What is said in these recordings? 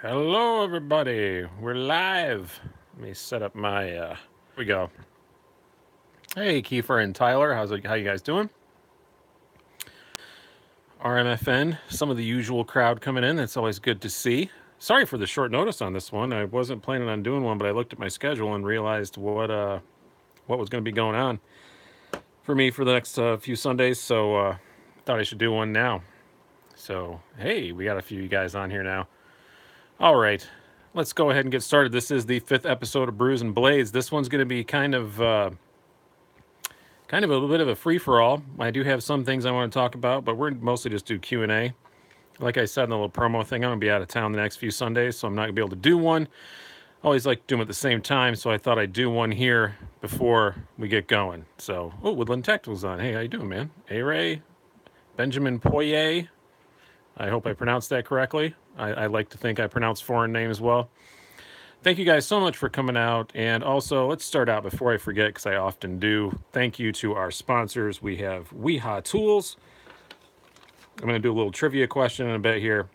Hello, everybody. We're live. Let me set up my. Here we go. Hey, Kiefer and Tyler. How you guys doing? RMFN. Some of the usual crowd coming in. That's always good to see. Sorry for the short notice on this one. I wasn't planning on doing one, but I looked at my schedule and realized what was going to be going on for me for the next few Sundays. So thought I should do one now. So hey, we got a few of you guys on here now. All right, let's go ahead and get started. This is the 5th episode of Brews and Blades. This one's going to be kind of a bit of a free for all. I do have some things I want to talk about, but we're mostly just do Q&A. Like I said in the little promo thing, I'm going to be out of town the next few Sundays, so I'm not going to be able to do one. I always like to do them at the same time, so I thought I'd do one here before we get going. So, Woodland Tactical's on. Hey, how you doing, man? A-Ray, Benjamin Poirier. I hope I pronounced that correctly. I like to think I pronounce foreign names well. Thank you guys so much for coming out. And also, let's start out before I forget, because I often do. Thank you to our sponsors. We have WIHA Tools. I'm going to do a little trivia question in a bit here.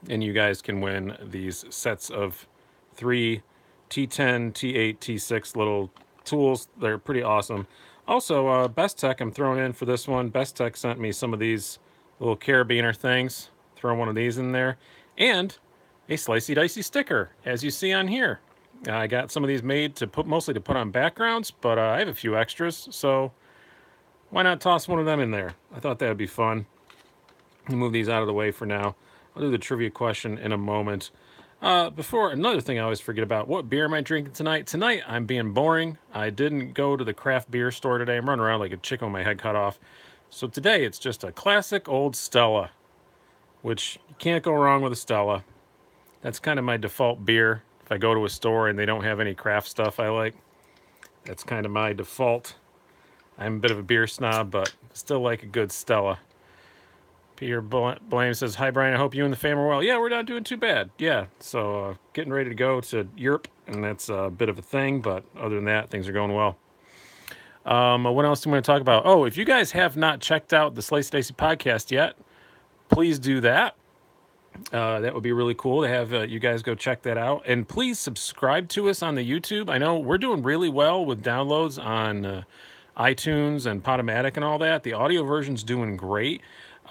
And you guys can win these sets of 3 T10, T8, T6 little tools. They're pretty awesome. Also, Best Tech, I'm throwing in for this one. Best Tech sent me some of these little carabiner things. Throw one of these in there. And a Slicey Dicey sticker, as you see on here. I got some of these made to mostly to put on backgrounds, but I have a few extras, so why not toss one of them in there? I thought that would be fun. I'll move these out of the way for now. I'll do the trivia question in a moment. Before, another thing I always forget about, what beer am I drinking tonight? Tonight, I'm being boring. I didn't go to the craft beer store today. I'm running around like a chicken with my head cut off. So today, it's just a classic old Stella, which you can't go wrong with a Stella. That's kind of my default beer. If I go to a store and they don't have any craft stuff I like, that's kind of my default. I'm a bit of a beer snob, but still like a good Stella. Peter Blame says, hi, Brian. I hope you and the fam are well. Yeah, we're not doing too bad. Yeah, so getting ready to go to Europe, and that's a bit of a thing, but other than that, things are going well. What else do we want to talk about? Oh, if you guys have not checked out the Slicey Dicey podcast yet, please do that. That would be really cool to have you guys go check that out. And please subscribe to us on the YouTube. I know we're doing really well with downloads on iTunes and Podomatic and all that. The audio version's doing great.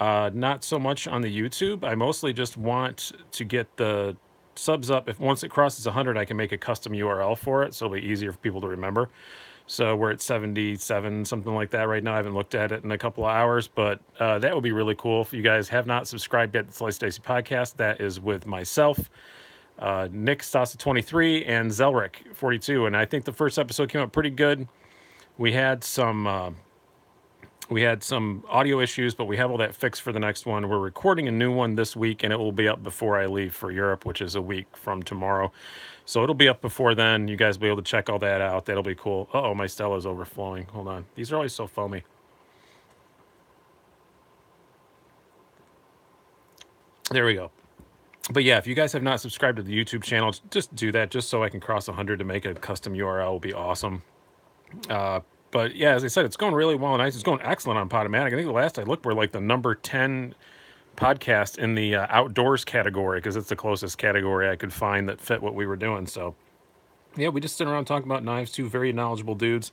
Not so much on the YouTube. I mostly just want to get the subs up. If once it crosses 100, I can make a custom URL for it, so it'll be easier for people to remember. So we're at 77, something like that right now. I haven't looked at it in a couple of hours, but that would be really cool. If you guys have not subscribed yet to the Slicey Dicey podcast, that is with myself, Nick Stasa23, and Zelric42. And I think the first episode came out pretty good. We had some audio issues, but we have all that fixed for the next one. We're recording a new one this week, and it will be up before I leave for Europe, which is a week from tomorrow. So it'll be up before then. You guys will be able to check all that out. That'll be cool. Uh-oh, my Stella's overflowing. Hold on. These are always so foamy. There we go. But yeah, if you guys have not subscribed to the YouTube channel, just do that just so I can cross 100 to make a custom URL. Will be awesome. But yeah, as I said, it's going really well and nice. It's going excellent on Podomatic. I think the last I looked, we're like the number 10 podcast in the outdoors category, because it's the closest category I could find that fit what we were doing. So yeah, we just sit around talking about knives, two very knowledgeable dudes,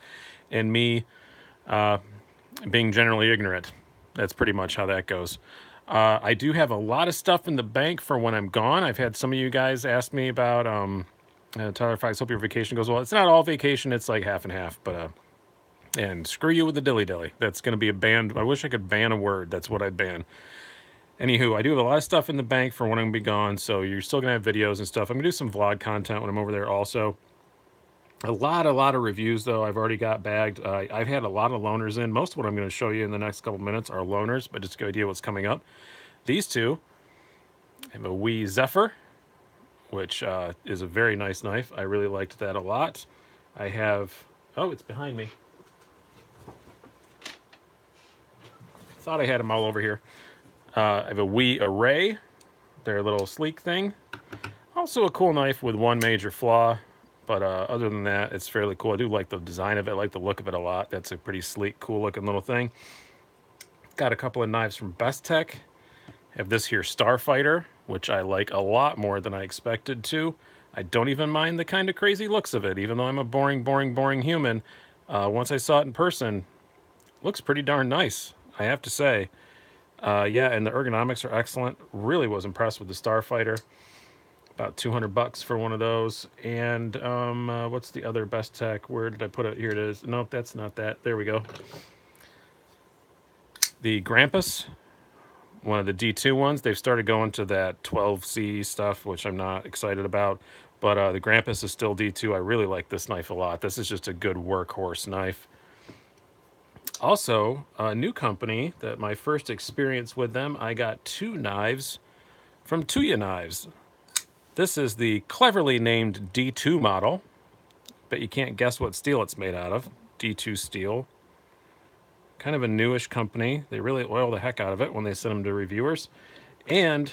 and me being generally ignorant. That's pretty much how that goes. I do have a lot of stuff in the bank for when I'm gone. I've had some of you guys ask me about Tyler Fox, hope your vacation goes well. It's not all vacation, it's like half and half, but and screw you with the dilly-dilly. That's going to be a banned. I wish I could ban a word. That's what I'd ban. Anywho, I do have a lot of stuff in the bank for when I'm going to be gone, so you're still going to have videos and stuff. I'm going to do some vlog content when I'm over there also. A lot of reviews, though, I've already got bagged. I've had a lot of loaners in. Most of what I'm going to show you in the next couple minutes are loaners, but just to give you an idea what's coming up. These two, I have a wee Zephyr, which is a very nice knife. I really liked that a lot. I have... Oh, it's behind me. Thought I had them all over here. I have a wee Array, their little sleek thing. Also a cool knife with one major flaw, but other than that, it's fairly cool. I do like the design of it. I like the look of it a lot. That's a pretty sleek, cool looking little thing. Got a couple of knives from Best Tech. Have this here Starfighter, which I like a lot more than I expected to. I don't even mind the kind of crazy looks of it, even though I'm a boring human. Once I saw it in person, it looks pretty darn nice, I have to say. Yeah, and the ergonomics are excellent. Really was impressed with the Starfighter. About $200 for one of those. And what's the other best tech? Where did I put it? Here it is. Nope, that's not that. There we go. The Grampus, one of the D2 ones. They've started going to that 12C stuff, which I'm not excited about. But the Grampus is still D2. I really like this knife a lot. This is just a good workhorse knife. Also, a new company that my first experience with them, I got 2 knives from WIHA Knives. This is the cleverly named D2 model. Bet you can't guess what steel it's made out of. D2 steel. Kind of a newish company. They really oil the heck out of it when they send them to reviewers. And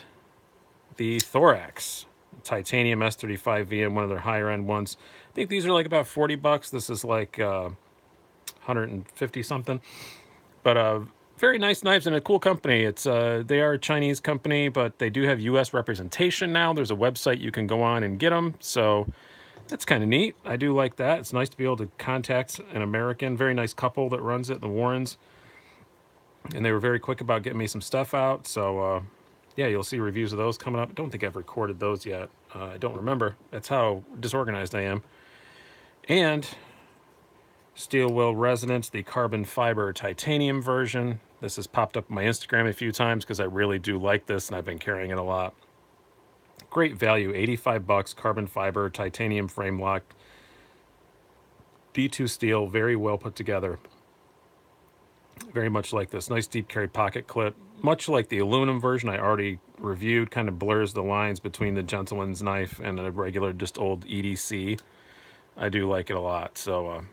the Thorax titanium S35VM, one of their higher end ones. I think these are like about $40. This is like 150 something. But very nice knives and a cool company. It's they are a Chinese company, but they do have U.S. representation now. There's a website you can go on and get them. So that's kind of neat. I do like that. It's nice to be able to contact an American. Very nice couple that runs it, the Warrens. And they were very quick about getting me some stuff out. So, yeah, you'll see reviews of those coming up. I don't think I've recorded those yet. I don't remember. That's how disorganized I am. And Steel Will Resonance, the carbon fiber titanium version. This has popped up on my Instagram a few times because I really do like this and I've been carrying it a lot. Great value, $85, carbon fiber, titanium frame lock, D2 steel, very well put together. Very much like this. Nice deep carry pocket clip. Much like the aluminum version I already reviewed, kind of blurs the lines between the gentleman's knife and a regular just old EDC. I do like it a lot. So,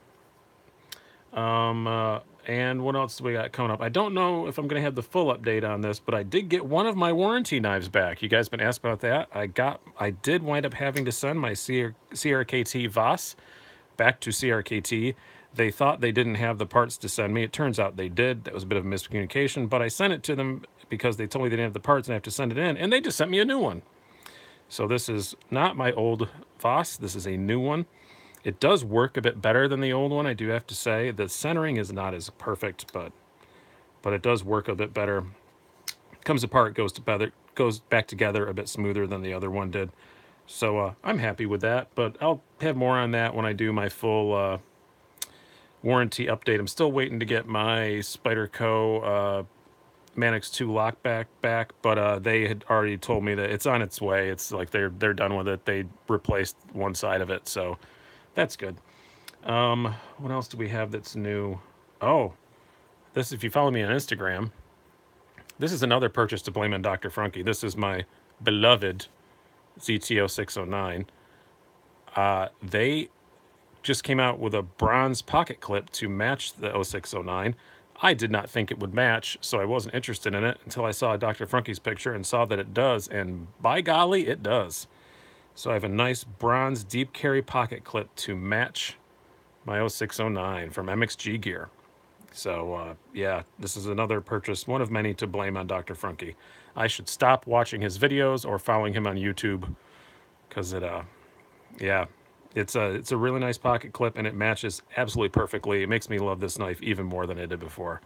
and what else do we got coming up? I don't know if I'm going to have the full update on this, but I did get one of my warranty knives back. You guys been asked about that. I did wind up having to send my CRKT Voss back to CRKT. They thought they didn't have the parts to send me. It turns out they did. That was a bit of a miscommunication, but I sent it to them because they told me they didn't have the parts and I have to send it in, and they just sent me a new one. So this is not my old Voss. This is a new one. It does work a bit better than the old one, I do have to say. The centering is not as perfect, but it does work a bit better. Comes apart, goes back together a bit smoother than the other one did. So I'm happy with that, but I'll have more on that when I do my full warranty update. I'm still waiting to get my Spyderco Manix 2 lockback back, but they had already told me that it's on its way. It's like they're done with it. They replaced one side of it, so that's good. What else do we have that's new? Oh, this, if you follow me on Instagram, this is another purchase to blame on Dr. Frunky. This is my beloved ZTO 609. They just came out with a bronze pocket clip to match the 0609. I did not think it would match, so I wasn't interested in it until I saw Dr. Frunky's picture and saw that it does, and by golly, it does. So I have a nice bronze deep carry pocket clip to match my 0609 from MXG Gear. So, yeah, this is another purchase, one of many to blame on Dr. Frunky. I should stop watching his videos or following him on YouTube because yeah, it's a really nice pocket clip and it matches absolutely perfectly. It makes me love this knife even more than I did before.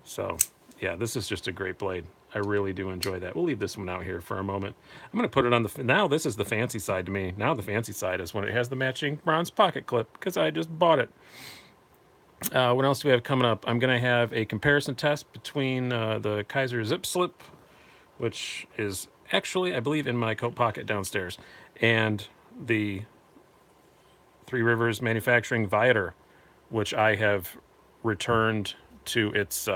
So, yeah, this is just a great blade. I really do enjoy that. We'll leave this one out here for a moment. I'm going to put it on the... Now this is the fancy side to me. Now the fancy side is when it has the matching bronze pocket clip because I just bought it. What else do we have coming up? I'm going to have a comparison test between the Kaiser Zip Slip, which is actually, I believe, in my coat pocket downstairs, and the Three Rivers Manufacturing Viator, which I have returned to its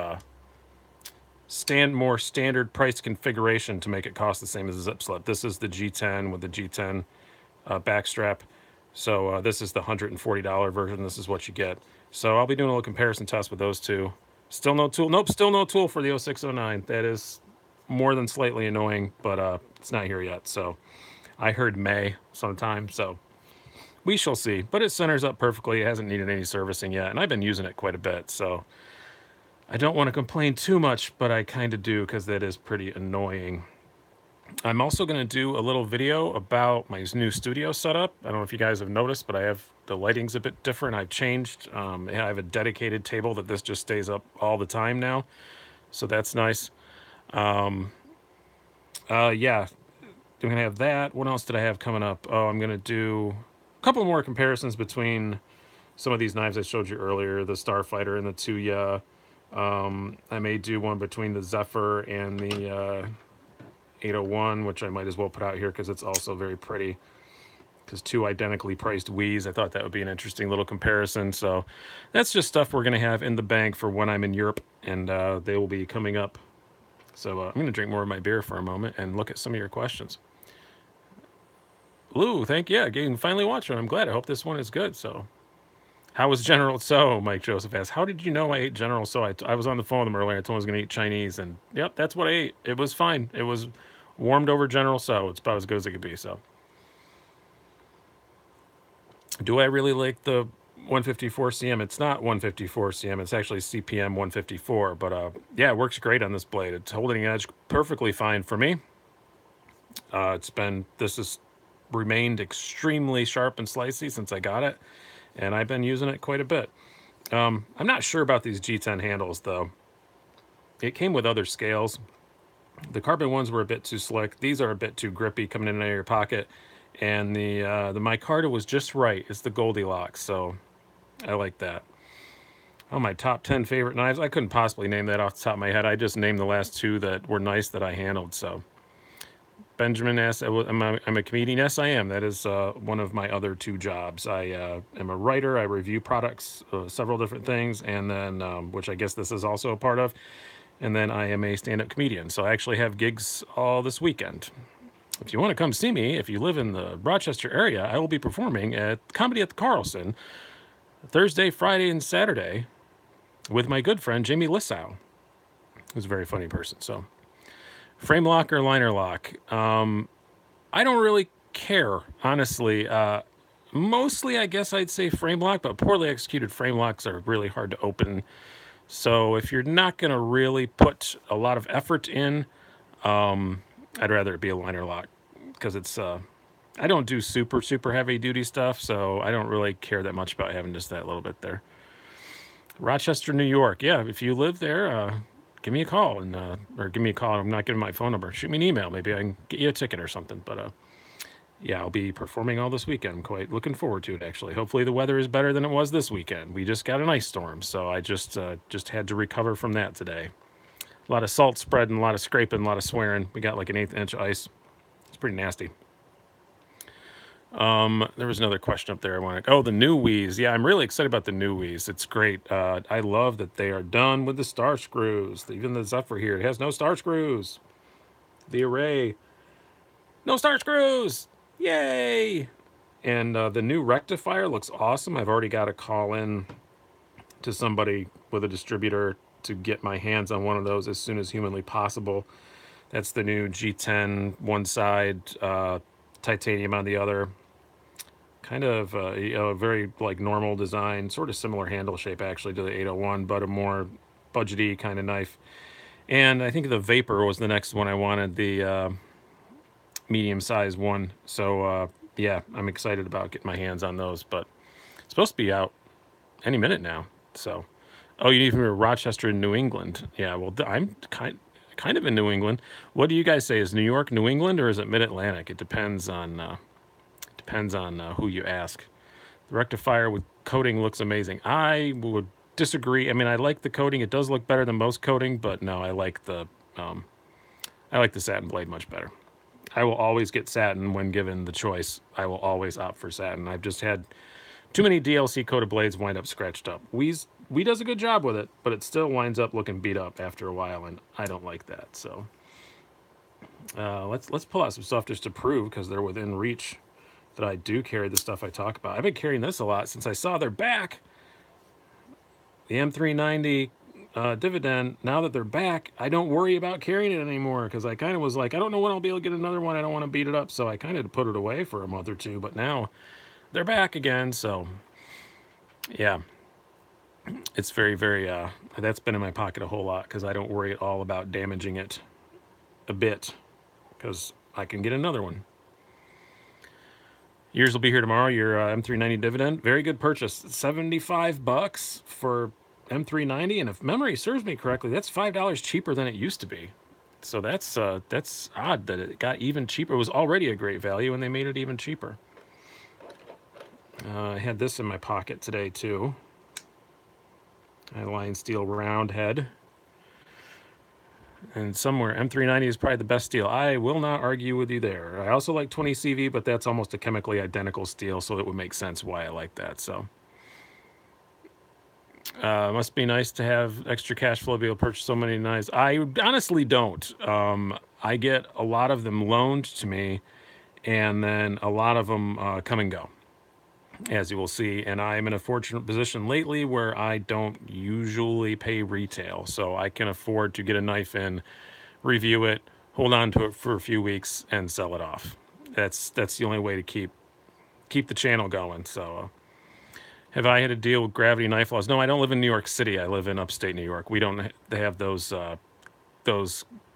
more standard price configuration to make it cost the same as a Zip Slip. This is the G10 with the G10 backstrap. So this is the $140 version. This is what you get. So I'll be doing a little comparison test with those two. Still no tool. Nope, still no tool for the 0609. That is more than slightly annoying, but it's not here yet. So I heard May sometime. So we shall see. But it centers up perfectly. It hasn't needed any servicing yet. And I've been using it quite a bit. So I don't want to complain too much, but I kind of do because that is pretty annoying. I'm also going to do a little video about my new studio setup. I don't know if you guys have noticed, but I have the lighting's a bit different. I've changed. I have a dedicated table that this just stays up all the time now, so that's nice. Yeah, I'm gonna have that. What else did I have coming up? Oh, I'm gonna do a couple more comparisons between some of these knives I showed you earlier, the Starfighter and the Tuya. I may do one between the Zephyr and the 801, which I might as well put out here because it's also very pretty. Because two identically priced Wiis, I thought that would be an interesting little comparison. So that's just stuff we're going to have in the bank for when I'm in Europe, and they will be coming up. So I'm going to drink more of my beer for a moment and look at some of your questions. Lou, thank you. Yeah, getting finally watching. I'm glad. I hope this one is good. So, how was General So? Mike Joseph asked. How did you know I ate General So? I was on the phone with him earlier. I told him I was going to eat Chinese, and yep, that's what I ate. It was fine. It was warmed over General So. It's about as good as it could be. So, do I really like the 154 CM? It's not 154 CM. It's actually CPM 154. But yeah, it works great on this blade. It's holding edge perfectly fine for me. This has remained extremely sharp and slicey since I got it, and I've been using it quite a bit. I'm not sure about these G10 handles though. It came with other scales. The carbon ones were a bit too slick. These are a bit too grippy coming in and out of your pocket. And the micarta was just right. It's the Goldilocks, so I like that. Oh, my top 10 favorite knives. I couldn't possibly name that off the top of my head. I just named the last two that were nice that I handled. So Benjamin asks, I'm a comedian. Yes, I am. That is one of my other two jobs. I am a writer. I review products, several different things, and then, which I guess this is also a part of. And then I am a stand-up comedian. So I actually have gigs all this weekend. If you want to come see me, if you live in the Rochester area, I will be performing at Comedy at the Carlson Thursday, Friday, and Saturday with my good friend Jamie Lissau, who's a very funny person. So, frame lock or liner lock? I don't really care, honestly. Mostly, I guess I'd say frame lock, but poorly executed frame locks are really hard to open. So if you're not going to really put a lot of effort in, I'd rather it be a liner lock because it's I don't do super heavy duty stuff, so I don't really care that much about having just that little bit there. Rochester, New York. Yeah, if you live there, give me a call or give me a call. I'm not giving my phone number. Shoot me an email. Maybe I can get you a ticket or something. But yeah, I'll be performing all this weekend. I'm quite looking forward to it, actually. Hopefully the weather is better than it was this weekend. We just got an ice storm, so I just had to recover from that today. A lot of salt spreading, a lot of scraping, a lot of swearing. We got like an 1/8 inch ice. It's pretty nasty. There was another question up there I wanted. Oh, the new Wiis. Yeah, I'm really excited about the new Wiis. It's great. I love that they are done with the star screws. Even the Zephyr here, it has no star screws. The Array, no star screws. Yay! And the new rectifier looks awesome. I've already got a call in to somebody with a distributor to get my hands on one of those as soon as humanly possible. That's the new G10 one side, titanium on the other. Kind of a very like normal design, sort of similar handle shape actually to the 801, but a more budgety kind of knife. And I think the Vapor was the next one I wanted, the medium size one. So yeah, I'm excited about getting my hands on those, but it's supposed to be out any minute now. So, oh, you need from Rochester in New England. Yeah, well, I'm kind of in New England. What do you guys say? Is New York New England or is it Mid-Atlantic? It depends on who you ask. The rectifier with coating looks amazing. I would disagree. I mean, I like the coating. It does look better than most coating, but no, I like the satin blade much better. I will always get satin when given the choice. I will always opt for satin. I've just had too many DLC coated blades wind up scratched up. We does a good job with it, but it still winds up looking beat up after a while, and I don't like that. So let's pull out some stuff just to prove, because they're within reach, that I do carry the stuff I talk about. I've been carrying this a lot since I saw they're back. The M390 Dividend, now that they're back, I don't worry about carrying it anymore, because I kind of was like, I don't know when I'll be able to get another one. I don't want to beat it up, so I kind of put it away for a month or two, but now they're back again, so yeah. It's very, that's been in my pocket a whole lot, because I don't worry at all about damaging it a bit, because I can get another one. Yours will be here tomorrow. Your M390 dividend, very good purchase. $75 for M390, and if memory serves me correctly, that's $5 cheaper than it used to be. So that's odd that it got even cheaper. It was already a great value, and they made it even cheaper. I had this in my pocket today too. I had a Lion Steel round head. And somewhere, M390 is probably the best steel. I will not argue with you there. I also like 20CV, but that's almost a chemically identical steel, so it would make sense why I like that. So, must be nice to have extra cash flow to be able to purchase so many knives. I honestly don't. I get a lot of them loaned to me, and then a lot of them come and go, as you will see. And I'm in a fortunate position lately where I don't usually pay retail, so I can afford to get a knife in, review it, hold on to it for a few weeks, and sell it off. That's the only way to keep the channel going. So, have I had to deal with gravity knife laws? No, I don't live in New York City. I live in upstate New York. We don't have those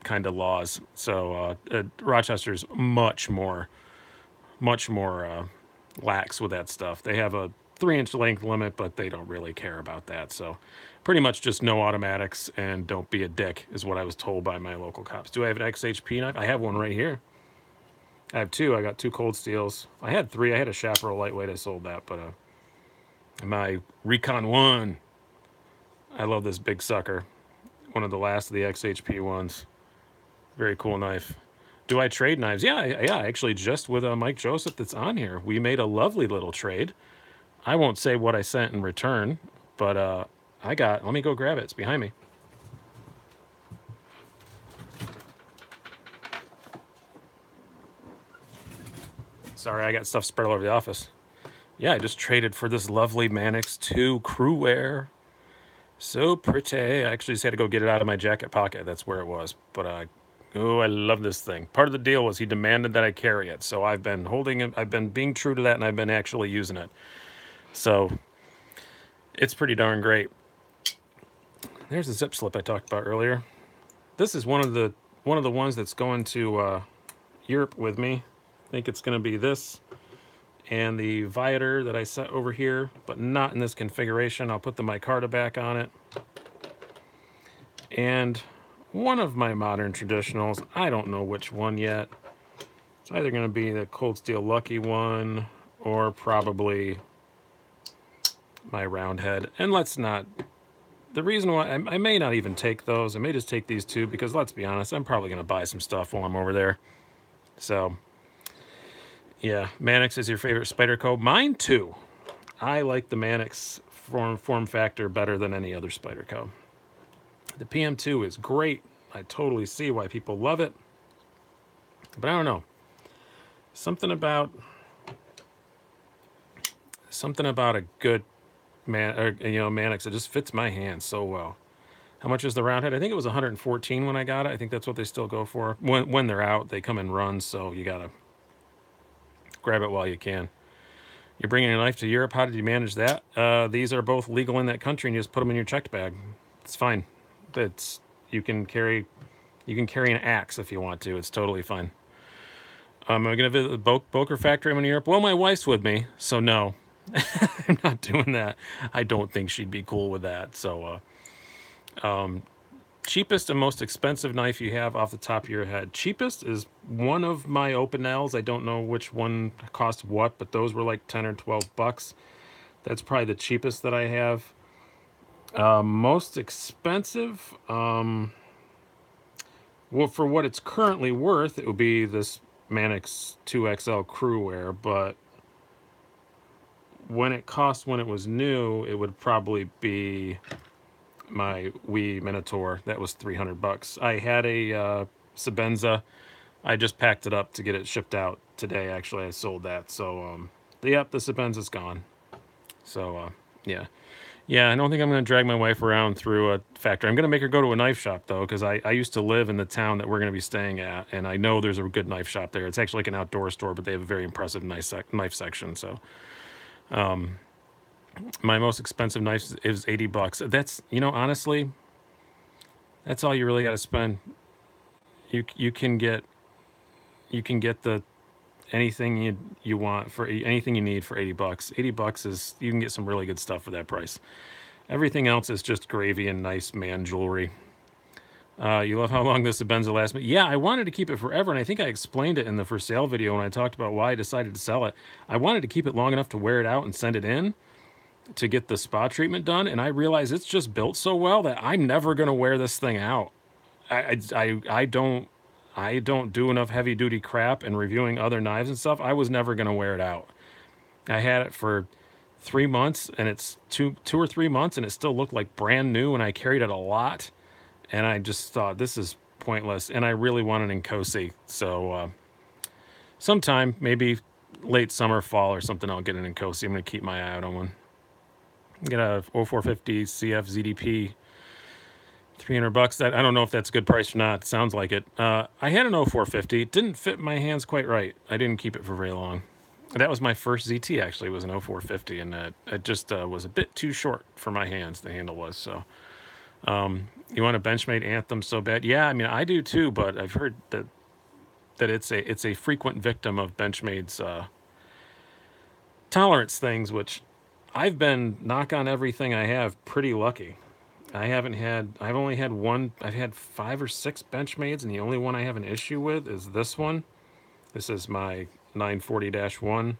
kind of laws. So Rochester's much more lax with that stuff. They have a 3-inch length limit, but they don't really care about that. So pretty much just no automatics and don't be a dick is what I was told by my local cops. Do I have an XHP knife? I have one right here. I have two. I got 2 cold steels. I had 3. I had a Chaparral lightweight. I sold that, but my Recon 1. I love this big sucker. One of the last of the XHP ones. Very cool knife. Do I trade knives? Yeah, actually, just with Mike Joseph that's on here. We made a lovely little trade. I won't say what I sent in return, but let me go grab it. It's behind me. Sorry, I got stuff spread all over the office. Yeah, I just traded for this lovely Mannix 2 crew wear. So pretty. I actually just had to go get it out of my jacket pocket. That's where it was. But oh, I love this thing. Part of the deal was he demanded that I carry it. So I've been holding it. I've been being true to that, and I've been actually using it. So it's pretty darn great. There's the zip slip I talked about earlier. This is one of the ones that's going to Europe with me. I think it's going to be this and the Viator that I set over here, but not in this configuration. I'll put the micarta back on it. And one of my modern traditionals, I don't know which one yet. It's either going to be the Cold Steel Lucky one or probably my round head. And let's not, the reason why I may not even take those, I may just take these 2 because let's be honest, I'm probably going to buy some stuff while I'm over there. So yeah, Mannix is your favorite Spyderco. Mine too. I like the Mannix form factor better than any other Spyderco. The PM2 is great. I totally see why people love it. But I don't know. Something about a good Mannix. It just fits my hand so well. How much is the round head? I think it was 114 when I got it. I think that's what they still go for. When they're out, they come in runs, so you gotta grab it while you can. You're bringing a knife to Europe. How did you manage that? These are both legal in that country, and you just put them in your checked bag. It's fine. You can carry an axe if you want to. It's totally fine. Am I going to visit the Boker factory in Europe? Well, my wife's with me, so no. I'm not doing that. I don't think she'd be cool with that. So, cheapest and most expensive knife you have off the top of your head. Cheapest is one of my open L's. I don't know which one cost what, but those were like 10 or 12 bucks. That's probably the cheapest that I have. Most expensive, well, for what it's currently worth, it would be this Mannix 2XL crew wear, but when it was new, it would probably be my WIHA Minotaur. That was 300 bucks. I had a Sebenza. I just packed it up to get it shipped out today. Actually, I sold that. So, yep, the Sebenza's gone. So, yeah. Yeah, I don't think I'm going to drag my wife around through a factory. I'm going to make her go to a knife shop, though, because I used to live in the town that we're going to be staying at, and I know there's a good knife shop there. It's actually like an outdoor store, but they have a very impressive knife section. So, my most expensive knife is 80 bucks. That's, honestly, that's all you really got to spend. You can get you can get the anything you want for anything you need for $80. $80 is you can get some really good stuff for that price. Everything else is just gravy and nice man jewelry. You love how long this has been to last me. Yeah, I wanted to keep it forever, and I think I explained it in the for sale video when I talked about why I decided to sell it. I wanted to keep it long enough to wear it out and send it in to get the spa treatment done, and I realized it's just built so well that I'm never going to wear this thing out. I don't do enough heavy duty crap and reviewing other knives and stuff. I was never going to wear it out. I had it for 3 months, and it's two or 3 months, and it still looked like brand new, and I carried it a lot. And I just thought, this is pointless. And I really want an Nkosi. So sometime, maybe late summer, fall or something, I'll get an Nkosi. I'm going to keep my eye out on one. Get a 0450 CF ZDP, $300. That I don't know if that's a good price or not. It sounds like it. I had an 0450. It didn't fit my hands quite right. I didn't keep it for very long. That was my first ZT, actually, was an 0450. And it just was a bit too short for my hands, the handle was. So you want a Benchmade Anthem so bad? Yeah, I mean, I do too, but I've heard that it's a frequent victim of Benchmade's tolerance things, which I've been, knock on everything I have, pretty lucky. I've only had one, I've had 5 or 6 Benchmades, and the only one I have an issue with is this one. This is my 940-1.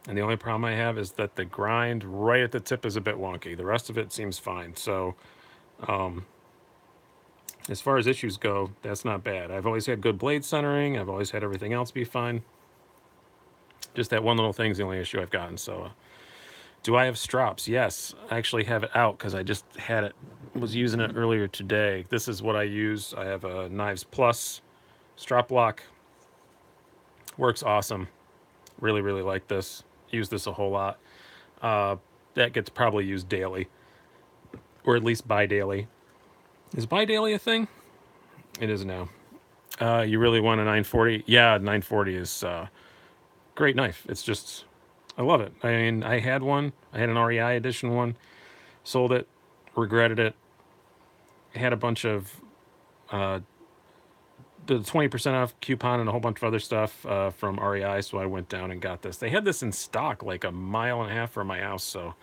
And the only problem I have is that the grind right at the tip is a bit wonky. The rest of it seems fine. So as far as issues go, that's not bad. I've always had good blade centering. I've always had everything else be fine. Just that one little thing's the only issue I've gotten. So do I have strops? Yes, I actually have it out because I just had it, was using it earlier today. This is what I use. I have a Knives Plus strop lock. Works awesome. Really, really like this. Use this a whole lot. That gets probably used daily, or at least bi-daily. Is bi-daily a thing? It is now. You really want a 940? Yeah, 940 is great knife. It's just, I love it. I mean, I had one. I had an REI edition one. Sold it. Regretted it. Had a bunch of the 20% off coupon and a whole bunch of other stuff from REI, so I went down and got this. They had this in stock like a mile and a half from my house, so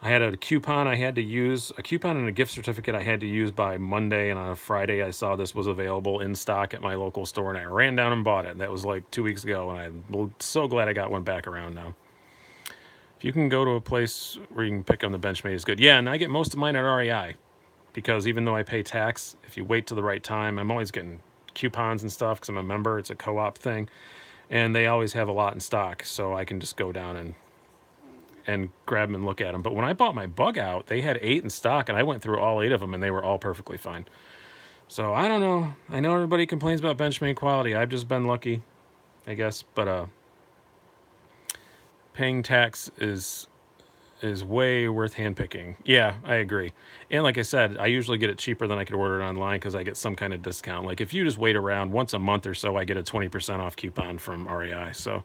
I had a coupon I had to use, a coupon and a gift certificate I had to use by Monday, and on a Friday I saw this was available in stock at my local store, and I ran down and bought it. And that was like 2 weeks ago, and I'm so glad I got one back around now. If you can go to a place where you can pick on the Benchmade, is good. Yeah, and I get most of mine at REI. Because even though I pay tax, if you wait till the right time, I'm always getting coupons and stuff because I'm a member. It's a co-op thing. And they always have a lot in stock, so I can just go down and grab them and look at them. But when I bought my bug out, they had 8 in stock, and I went through all 8 of them, and they were all perfectly fine. So I don't know. I know everybody complains about Benchmade quality. I've just been lucky, I guess. But paying tax is way worth handpicking. Yeah, I agree. And like I said, I usually get it cheaper than I could order it online because I get some kind of discount. Like if you just wait around once a month or so, I get a 20% off coupon from REI. So,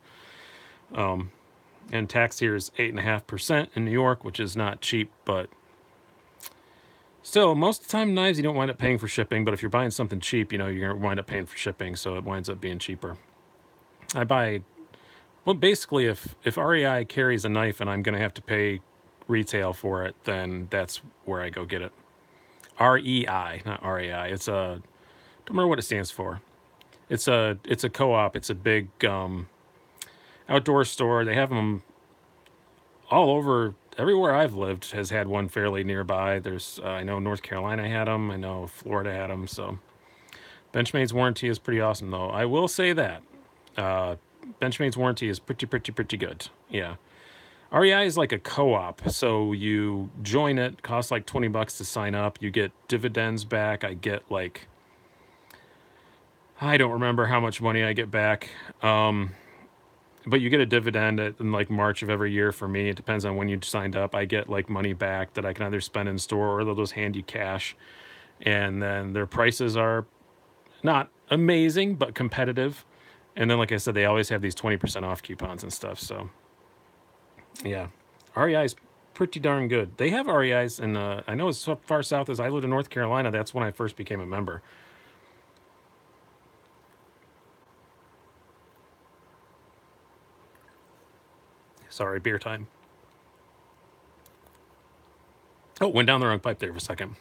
and tax here is 8.5% in New York, which is not cheap, but still, most of the time knives you don't wind up paying for shipping. But if you're buying something cheap, you know, you're gonna wind up paying for shipping, so it winds up being cheaper. Well, basically, if REI carries a knife and I'm going to have to pay retail for it, then that's where I go get it. REI, not REI. It's a, don't remember what it stands for. It's a co-op. It's a big outdoor store. They have them all over. Everywhere I've lived has had one fairly nearby. There's, I know North Carolina had them. I know Florida had them. So Benchmade's warranty is pretty awesome, though. I will say that. Benchmade's warranty is pretty good. Yeah. REI is like a co-op, so you join it, costs like $20 to sign up. You get dividends back. I get like, I don't remember how much money I get back, but you get a dividend in like March of every year for me. It depends on when you signed up. I get like money back that I can either spend in store or they'll just hand you cash. And then their prices are not amazing, but competitive. And then, like I said, they always have these 20% off coupons and stuff. So, yeah, REI is pretty darn good. They have REIs, and I know as far south as I lived in North Carolina, that's when I first became a member. Sorry, beer time. Oh, went down the wrong pipe there for a second.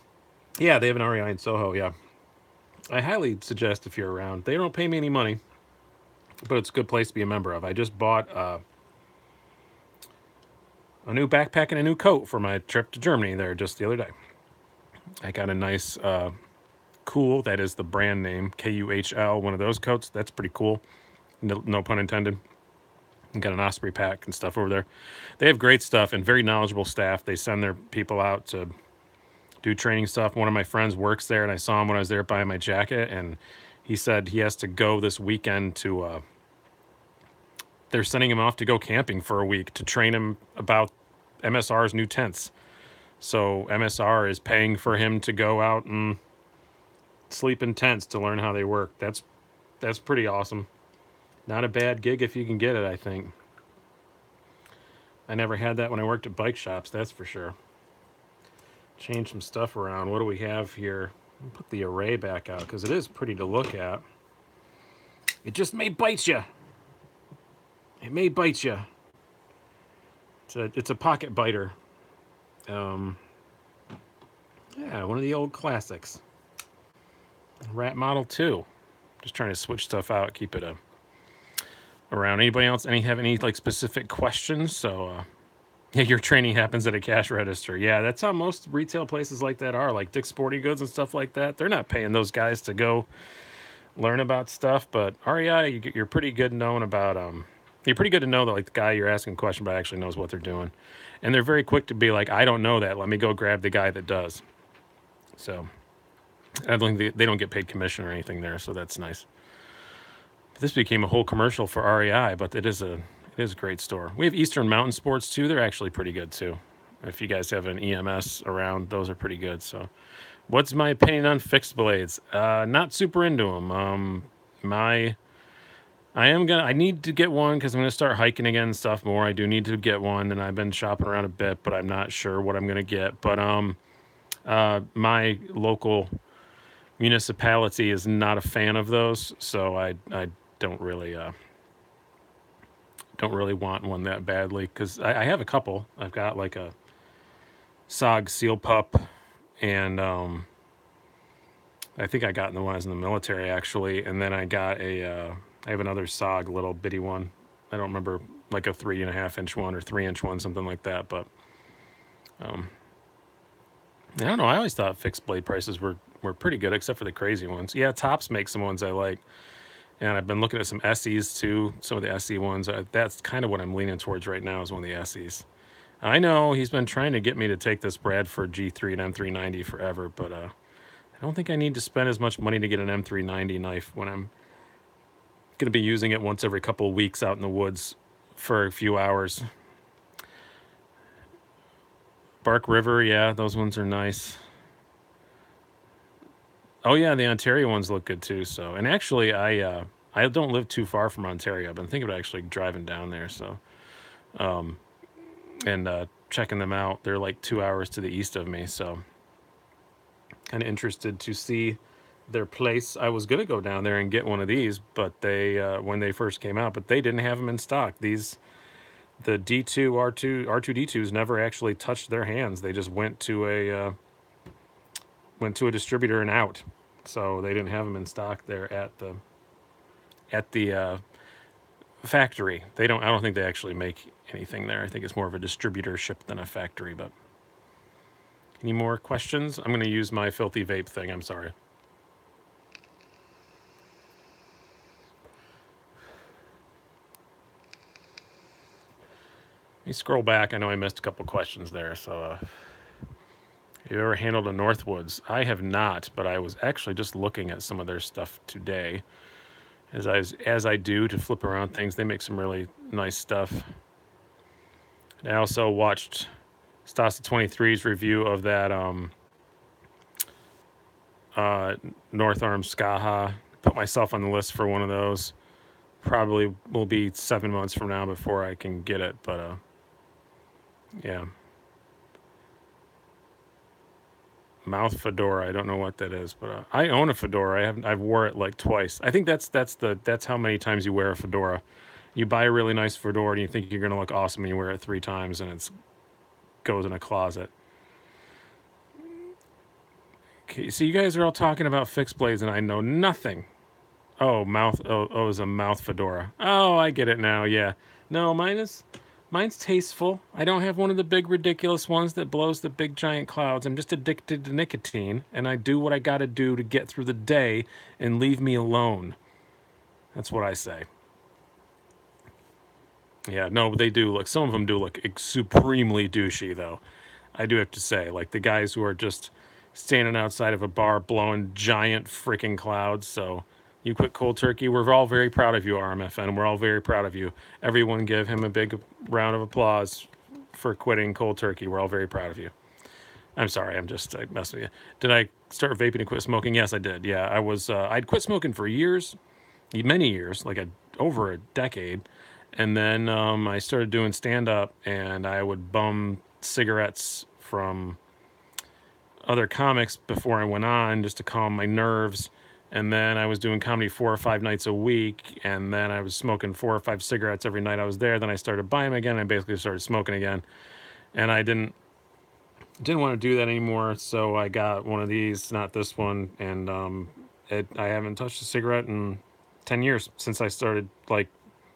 Yeah, they have an REI in Soho, yeah. I highly suggest if you're around. They don't pay me any money, but it's a good place to be a member of. I just bought a new backpack and a new coat for my trip to Germany there just the other day. I got a nice Cool, that is the brand name, KUHL, one of those coats. That's pretty cool. No pun intended. Got an Osprey pack and stuff over there. They have great stuff and very knowledgeable staff. They send their people out to do training stuff. One of my friends works there, and I saw him when I was there buying my jacket, and he said he has to go this weekend to they're sending him off to go camping for a week to train him about MSR's new tents. So MSR is paying for him to go out and sleep in tents to learn how they work. That's pretty awesome. Not a bad gig if you can get it, I think. I never had that when I worked at bike shops, that's for sure. Change some stuff around. What do we have here? Put the array back out because it is pretty to look at. It just may bite you. It may bite you. It's a pocket biter. Yeah, one of the old classics. Rat Model 2. Just trying to switch stuff out, keep it around. Anybody else have any like specific questions? So yeah, your training happens at a cash register. Yeah, that's how most retail places like that are, like Dick's Sporting Goods and stuff like that. They're not paying those guys to go learn about stuff, but REI, you're pretty good known about you're pretty good to know that like the guy you're asking a question about actually knows what they're doing. And they're very quick to be like, I don't know that. Let me go grab the guy that does. So I don't think they don't get paid commission or anything there, so that's nice. This became a whole commercial for REI, but it is a great store. We have Eastern Mountain Sports too. They're actually pretty good too. If you guys have an EMS around, those are pretty good. So, what's my opinion on fixed blades? Not super into them. I need to get one because I'm gonna start hiking again and stuff more. I do need to get one, and I've been shopping around a bit, but I'm not sure what I'm gonna get. But my local municipality is not a fan of those, so I don't really want one that badly because I have a couple. I've got like a SOG Seal Pup, and I think I got the one I was in the military actually, and then I got I have another SOG little bitty one. I don't remember, like a 3.5-inch one or 3-inch one, something like that. But I don't know. I always thought fixed blade prices were pretty good, except for the crazy ones. Yeah, Tops makes some ones I like. And I've been looking at some SEs too, some of the SE ones. That's kind of what I'm leaning towards right now is one of the SEs. I know he's been trying to get me to take this Bradford G3 and M390 forever, but I don't think I need to spend as much money to get an M390 knife when I'm going to be using it once every couple of weeks out in the woods for a few hours. Bark River, yeah, those ones are nice. Oh yeah, the Ontario ones look good too. So, and actually, I don't live too far from Ontario. I've been thinking about actually driving down there. So, and checking them out. They're like 2 hours to the east of me. So, kind of interested to see their place. I was gonna go down there and get one of these, but they when they first came out, but they didn't have them in stock. The D2 R2D2s never actually touched their hands. They just went to a distributor and out, so they didn't have them in stock there at the factory. I don't think they actually make anything there. I think it's more of a distributorship than a factory. But any more questions? I'm going to use my filthy vape thing. I'm sorry. Let me scroll back. I know I missed a couple questions there. So have you ever handled a Northwoods? I have not, but I was actually just looking at some of their stuff today. As I do to flip around things, they make some really nice stuff. And I also watched Stasa 23's review of that North Arm Skaha. Put myself on the list for one of those. Probably will be 7 months from now before I can get it, but yeah. Mouth fedora. I don't know what that is, but I own a fedora. I've wore it like twice. I think that's how many times you wear a fedora. You buy a really nice fedora and you think you're going to look awesome and you wear it 3 times and it goes in a closet. Okay, so you guys are all talking about fixed blades and I know nothing. Oh, mouth. Oh, it's a mouth fedora. Oh, I get it now. Yeah. No, mine's tasteful. I don't have one of the big ridiculous ones that blows the big giant clouds. I'm just addicted to nicotine, and I do what I got to do to get through the day and leave me alone. That's what I say. Yeah, no, they do look. Some of them do look supremely douchey, though. I do have to say, like the guys who are just standing outside of a bar blowing giant freaking clouds. So you quit cold turkey. We're all very proud of you, RMFN. We're all very proud of you. Everyone give him a big round of applause for quitting cold turkey. We're all very proud of you. I'm sorry, I messed with you. Did I start vaping and quit smoking? Yes, I did. Yeah, I'd quit smoking for years, many years, like over a decade. And then I started doing stand up and I would bum cigarettes from other comics before I went on just to calm my nerves. And then I was doing comedy 4 or 5 nights a week. And then I was smoking 4 or 5 cigarettes every night I was there. Then I started buying them again. I basically started smoking again. And I didn't want to do that anymore. So I got one of these, not this one. And I haven't touched a cigarette in 10 years since I started, like,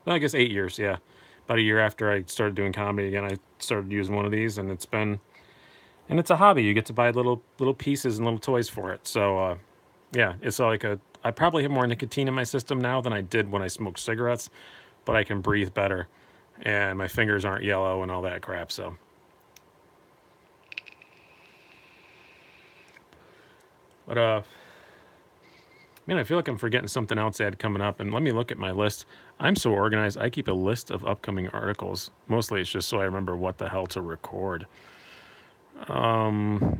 well, I guess 8 years. Yeah. About a year after I started doing comedy again, I started using one of these, and it's a hobby. You get to buy little pieces and little toys for it. So yeah, it's like I probably have more nicotine in my system now than I did when I smoked cigarettes, but I can breathe better and my fingers aren't yellow and all that crap. So but man, I feel like I'm forgetting something else I had coming up, and let me look at my list. I'm so organized. I keep a list of upcoming articles. Mostly it's just so I remember what the hell to record. Oh,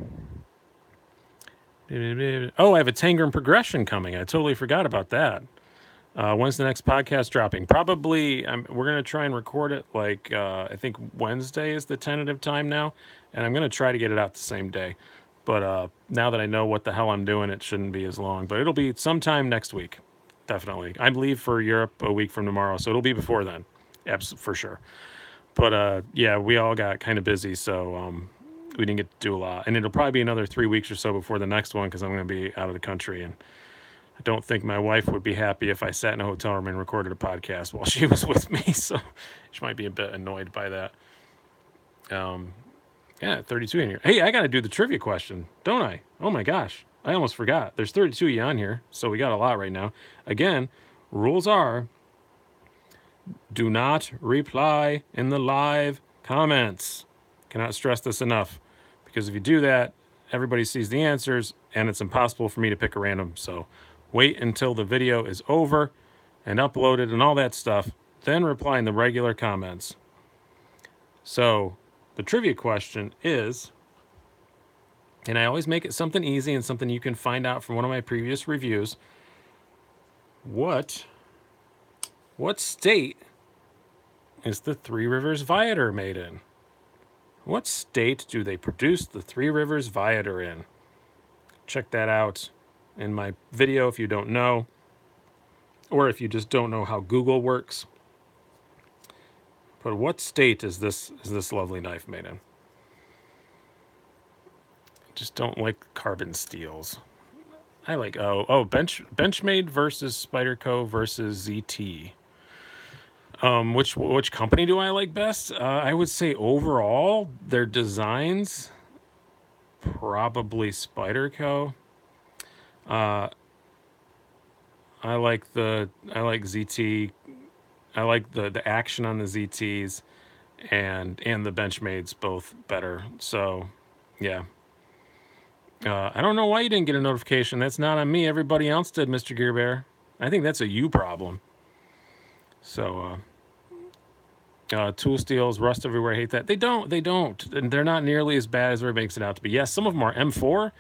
I have a Tangram progression coming. I totally forgot about that. When's the next podcast dropping? Probably, we're going to try and record it like, I think Wednesday is the tentative time now, and I'm going to try to get it out the same day. But now that I know what the hell I'm doing, it shouldn't be as long. But it'll be sometime next week, definitely. I leave for Europe a week from tomorrow, so it'll be before then, for sure. But yeah, we all got kind of busy, so we didn't get to do a lot. And it'll probably be another 3 weeks or so before the next one because I'm going to be out of the country. And I don't think my wife would be happy if I sat in a hotel room and recorded a podcast while she was with me. So she might be a bit annoyed by that. Yeah, 32 in here. Hey, I got to do the trivia question, don't I? Oh my gosh. I almost forgot. There's 32 of you on here, so we got a lot right now. Again, rules are do not reply in the live comments. Cannot stress this enough, because if you do that, everybody sees the answers and it's impossible for me to pick a random. So wait until the video is over and uploaded and all that stuff, then reply in the regular comments. So the trivia question is, and I always make it something easy and something you can find out from one of my previous reviews. What state is the Three Rivers Viator made in? What state do they produce the Three Rivers Viator in? Check that out in my video if you don't know, or if you just don't know how Google works. But what state is this lovely knife made in? Just don't like carbon steels. I like Benchmade versus Spyderco versus ZT. Which company do I like best? I would say overall their designs, probably Spyderco. I like ZT. I like the action on the ZTs and the Benchmades both better. So, yeah. I don't know why you didn't get a notification. That's not on me. Everybody else did, Mr. Gear Bear. I think that's a you problem. So, tool steels, rust everywhere. I hate that. They don't. And they're not nearly as bad as everybody makes it out to be. Yes, some of them are. M4,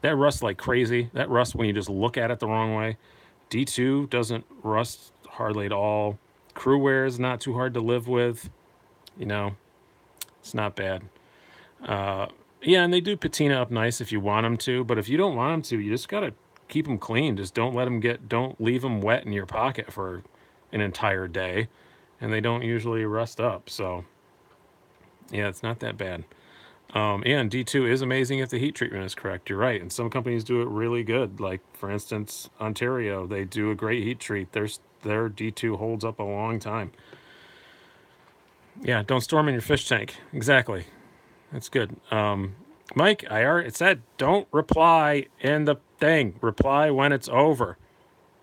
that rusts like crazy. That rusts when you just look at it the wrong way. D2 doesn't rust hardly at all. Crewware is not too hard to live with. You know, it's not bad. Yeah, and they do patina up nice if you want them to. But if you don't want them to, you just got to keep them clean. Just don't leave them wet in your pocket for an entire day. and they don't usually rust up. So yeah, it's not that bad. And D2 is amazing if the heat treatment is correct. You're right. And some companies do it really good. Like, for instance, Ontario, they do a great heat treat. Their D2 holds up a long time. Yeah, don't store them in your fish tank. Exactly. That's good. Mike, it said don't reply in the thing. Reply when it's over.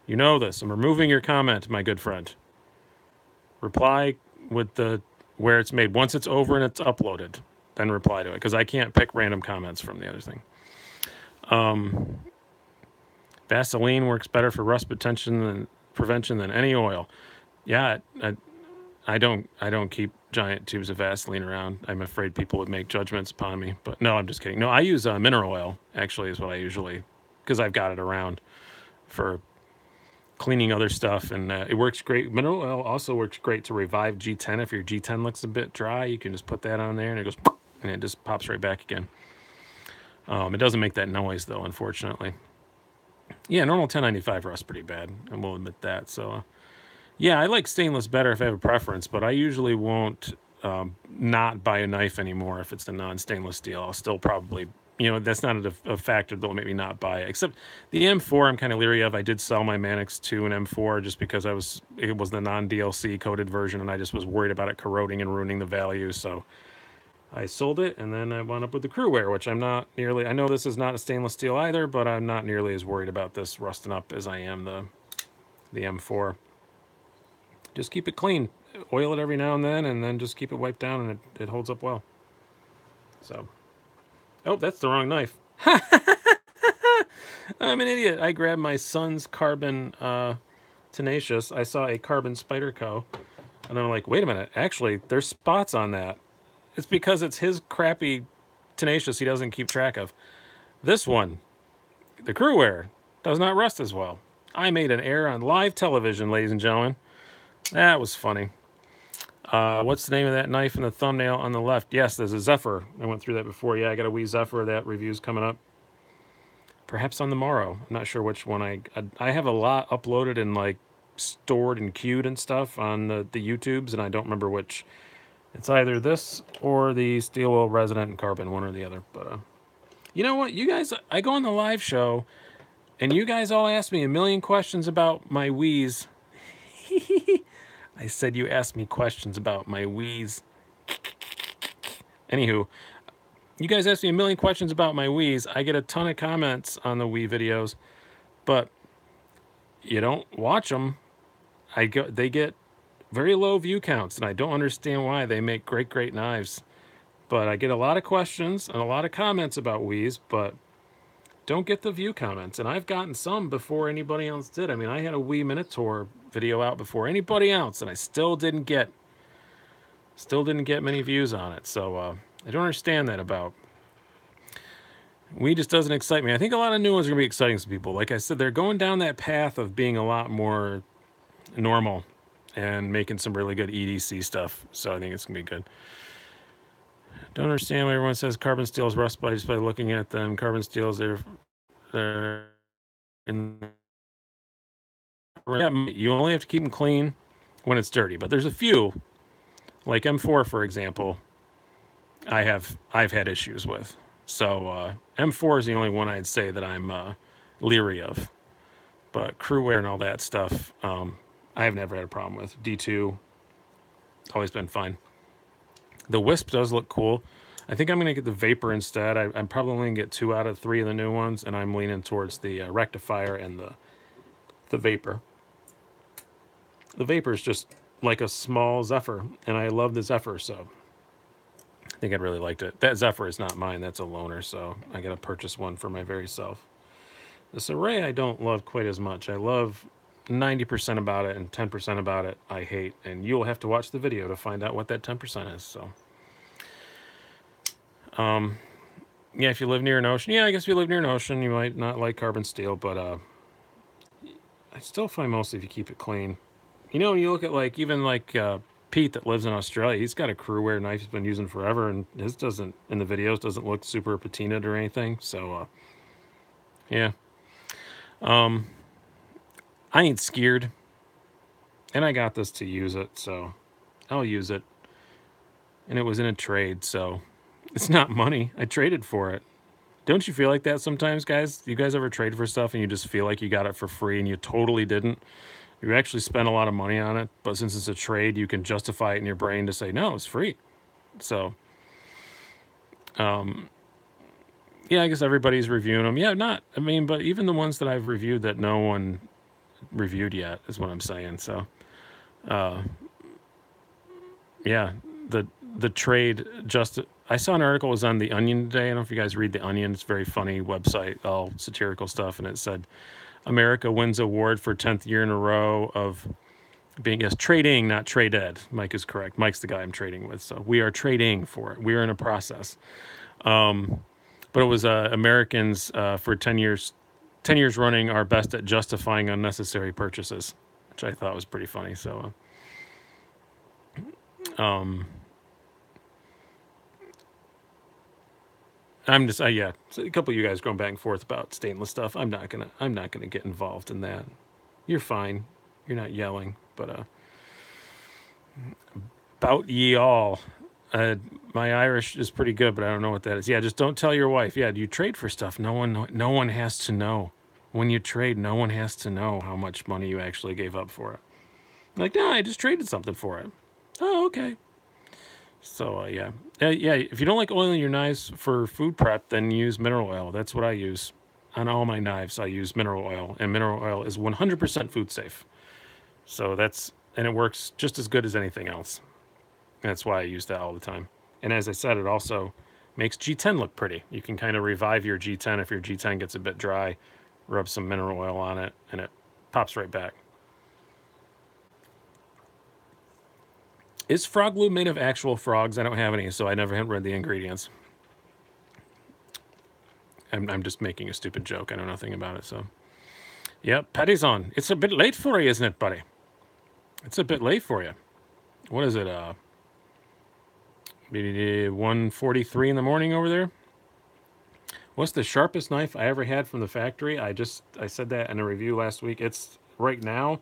You know this. I'm removing your comment, my good friend. Reply with the where it's made. Once it's over and it's uploaded, then reply to it, because I can't pick random comments from the other thing. Vaseline works better for rust prevention than any oil. Yeah, I don't keep giant tubes of Vaseline around. I'm afraid people would make judgments upon me. But no, I'm just kidding. No, I use mineral oil. Actually, is what I usually, because I've got it around for cleaning other stuff, and it works great. Mineral oil also works great to revive G10. If your G10 looks a bit dry, you can just put that on there, and it goes, and it just pops right back again. It doesn't make that noise though, unfortunately. Yeah, normal 1095 rusts pretty bad, I will admit that. So, yeah, I like stainless better if I have a preference, but I usually won't not buy a knife anymore if it's a non-stainless steel. I'll still probably, that's not a factor that will make me not buy it. Except the M4, I'm kind of leery of. I did sell my Manix 2 and M4 just because it was the non-DLC coated version, and I just was worried about it corroding and ruining the value. So I sold it, and then I wound up with the Crewware, which I'm not nearly. I know this is not a stainless steel either, but I'm not nearly as worried about this rusting up as I am the M4. Just keep it clean, oil it every now and then just keep it wiped down, and it holds up well. So, oh, that's the wrong knife. I'm an idiot. I grabbed my son's carbon Tenacious. I saw a carbon Spyderco, and I'm like, wait a minute. Actually, there's spots on that. It's because it's his crappy Tenacious he doesn't keep track of. This one, the Crewware, does not rust as well. I made an error on live television, ladies and gentlemen. That was funny. What's the name of that knife in the thumbnail on the left? Yes, there's a Zephyr. I went through that before. Yeah, I got a wee Zephyr. That review's coming up. Perhaps on the morrow. I'm not sure which one. I have a lot uploaded and like stored and queued and stuff on the YouTubes, and I don't remember which. It's either this or the Steel Will Resonant and Carbon, one or the other. But you know what? You guys, I go on the live show, and you guys all ask me a million questions about my Wii's. I said you asked me questions about my Wii's. Anywho, you guys ask me a million questions about my Wii's. I get a ton of comments on the Wii videos, but you don't watch them. They get very low view counts, and I don't understand why. They make great knives. But I get a lot of questions and a lot of comments about Wii's, but don't get the view comments. And I've gotten some before anybody else did. I mean, I had a Wii Minotaur video out before anybody else, and I still didn't get many views on it. So I don't understand that about Wii. Just doesn't excite me. I think a lot of new ones are gonna be exciting to people. Like I said, they're going down that path of being a lot more normal and making some really good EDC stuff. So I think it's gonna be good. Don't understand why everyone says carbon steels rust by just by looking at them. Carbon steels, they're in. You only have to keep them clean when it's dirty. But there's a few, like M4 for example, I've had issues with. So M4 is the only one I'd say that I'm leery of. But Crewware and all that stuff, I have never had a problem with. D2, always been fine. The Wisp does look cool. I think I'm going to get the Vapor instead. I'm probably going to get 2 out of 3 of the new ones, and I'm leaning towards the Rectifier and the Vapor. The Vapor is just like a small Zephyr, and I love the Zephyr, so I think I really liked it. That Zephyr is not mine. That's a loaner, so I got to purchase one for my very self. This Array I don't love quite as much. I love 90% about it, and 10% about it I hate, and you'll have to watch the video to find out what that 10% is. So yeah, if you live near an ocean, yeah, I guess if you live near an ocean you might not like carbon steel, but I still find mostly if you keep it clean. You look at like even like Pete that lives in Australia, he's got a Crewware knife he's been using forever, and his doesn't, in the videos, doesn't look super patinaed or anything. So yeah, I ain't scared, and I got this to use it, so I'll use it. And it was in a trade, so it's not money. I traded for it. Don't you feel like that sometimes, guys? You guys ever trade for stuff and you just feel like you got it for free and you totally didn't? You actually spent a lot of money on it, but since it's a trade, you can justify it in your brain to say, no, it's free. So, yeah, I guess everybody's reviewing them. Yeah, not, I mean, but even the ones that I've reviewed that no one reviewed yet is what I'm saying. So, yeah, the the trade just I saw an article was on the Onion today. I don't know if you guys read the Onion. It's a very funny website, all satirical stuff, and it said America wins award for 10th year in a row of being yes trading, not traded. Mike is correct. Mike's the guy I'm trading with, so we are trading for it. We are in a process. But it was Americans for 10 years running are best at justifying unnecessary purchases, which I thought was pretty funny. So, I'm just yeah, so a couple of you guys going back and forth about stainless stuff. I'm not gonna get involved in that. You're fine. You're not yelling, but about ye all. Uh, my Irish is pretty good, but I don't know what that is. Yeah, just don't tell your wife. Yeah, do you trade for stuff? No one has to know. When you trade, no one has to know how much money you actually gave up for it. Like, no, I just traded something for it. Oh, okay. So yeah, yeah. If you don't like oiling your knives for food prep, then use mineral oil. That's what I use on all my knives. I use mineral oil, and mineral oil is 100% food safe. So and it works just as good as anything else. That's why I use that all the time. And as I said, it also makes G10 look pretty. You can kind of revive your G10 if your G10 gets a bit dry. Rub some mineral oil on it, and it pops right back. Is frog glue made of actual frogs? I don't have any, so I never have read the ingredients. I'm just making a stupid joke. I know nothing about it, so. Yep, Patty's on. It's a bit late for you, isn't it, buddy? It's a bit late for you. What is it? 1:43 in the morning over there. What's the sharpest knife I ever had from the factory? I said that in a review last week. It's right now.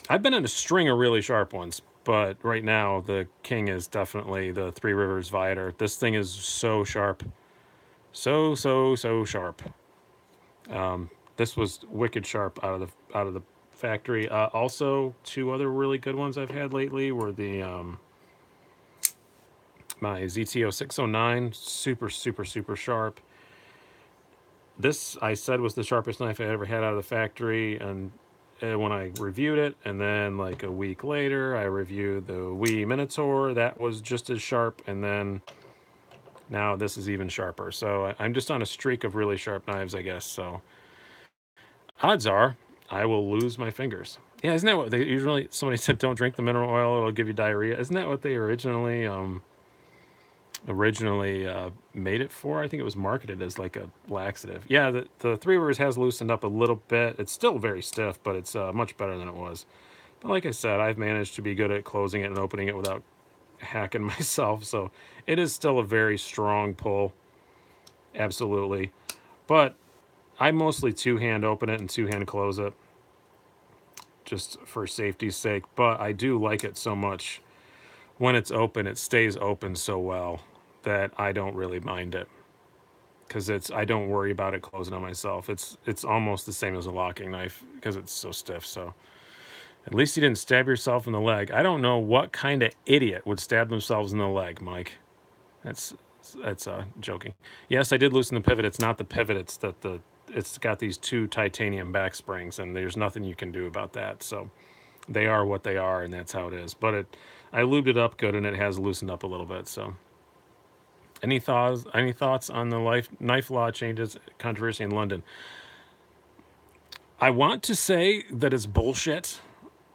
I've been in a string of really sharp ones, but right now the king is definitely the Three Rivers Viator. This thing is so sharp, so sharp. This was wicked sharp out of the factory. Also, two other really good ones I've had lately were the my ZTO 609, super sharp. This I said was the sharpest knife I ever had out of the factory, and when I reviewed it, and then like a week later, I reviewed the WIHA Minotaur. That was just as sharp, and then now this is even sharper. So I'm just on a streak of really sharp knives, I guess. So odds are I will lose my fingers. Yeah, isn't that what they usually? Somebody said, "Don't drink the mineral oil; it'll give you diarrhea." Isn't that what they originally made it for? I think it was marketed as like a laxative. Yeah, the Three Rivers has loosened up a little bit. It's still very stiff, but it's much better than it was. But like I said, I've managed to be good at closing it and opening it without hacking myself. So it is still a very strong pull, absolutely. But I mostly two-hand open it and two-hand close it, just for safety's sake. But I do like it so much. When it's open, it stays open so well that I don't really mind it, because I don't worry about it closing on myself. It's almost the same as a locking knife because it's so stiff. So at least you didn't stab yourself in the leg. I don't know what kind of idiot would stab themselves in the leg, Mike. That's that's joking. Yes, I did loosen the pivot. It's not the pivot. It's got these two titanium back springs, and there's nothing you can do about that. So they are what they are, and that's how it is. But I lubed it up good, and it has loosened up a little bit. So any thoughts? Any thoughts on the knife law changes controversy in London? I want to say that it's bullshit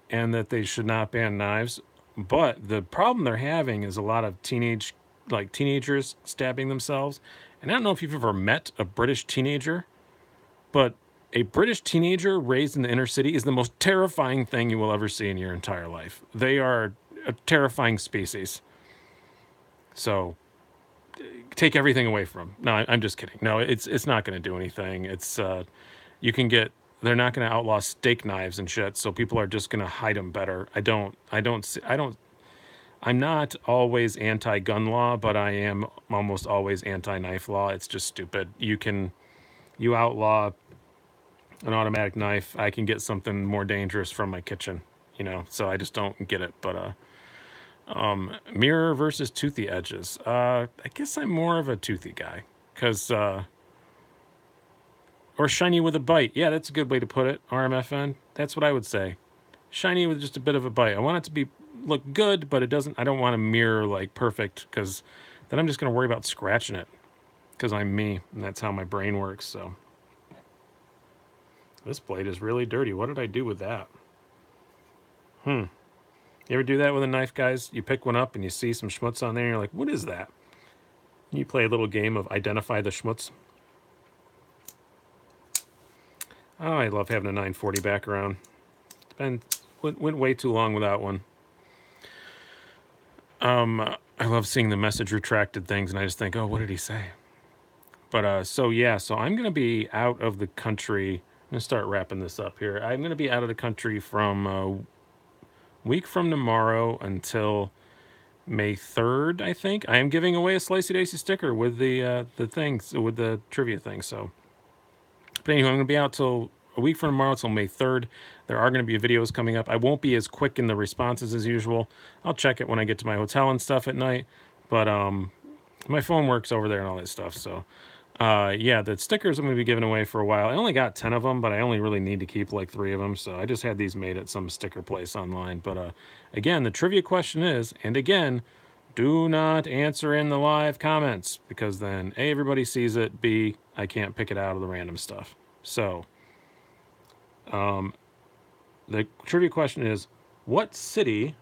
and that they should not ban knives. But the problem they're having is a lot of teenagers stabbing themselves. And I don't know if you've ever met a British teenager, but a British teenager raised in the inner city is the most terrifying thing you will ever see in your entire life. They are a terrifying species. So take everything away from them. No, I'm just kidding. No, it's not going to do anything. It's you can get they're not going to outlaw steak knives and shit, so people are just going to hide them better. I don't I'm not always anti-gun law, but I am almost always anti-knife law. It's just stupid. You outlaw an automatic knife, I can get something more dangerous from my kitchen, so I just don't get it. But mirror versus toothy edges. I guess I'm more of a toothy guy, because or shiny with a bite. Yeah, that's a good way to put it. RMFN. That's what I would say. Shiny with just a bit of a bite. I want it to be look good, but it doesn't. I don't want a mirror like perfect, because then I'm just going to worry about scratching it, because I'm me, and that's how my brain works. So this blade is really dirty. What did I do with that? You ever do that with a knife, guys? You pick one up and you see some schmutz on there, and you're like, what is that? And you play a little game of identify the schmutz. Oh, I love having a 940 back around. Went way too long without one. I love seeing the message retracted things, and I just think, oh, what did he say? But so I'm gonna be out of the country. I'm gonna start wrapping this up here. I'm gonna be out of the country from a week from tomorrow until May 3rd, I think. I am giving away a Slicey Dicey sticker with the things, with the trivia thing. So, but anyway, I'm gonna be out till a week from tomorrow till May 3rd. There are going to be videos coming up. I won't be as quick in the responses as usual. I'll check it when I get to my hotel and stuff at night. But my phone works over there and all that stuff. So yeah, the stickers I'm going to be giving away for a while. I only got 10 of them, but I only really need to keep like 3 of them. So I just had these made at some sticker place online. But again, the trivia question is, and again, do not answer in the live comments, because then A, everybody sees it, B, I can't pick it out of the random stuff. So the trivia question is, what city,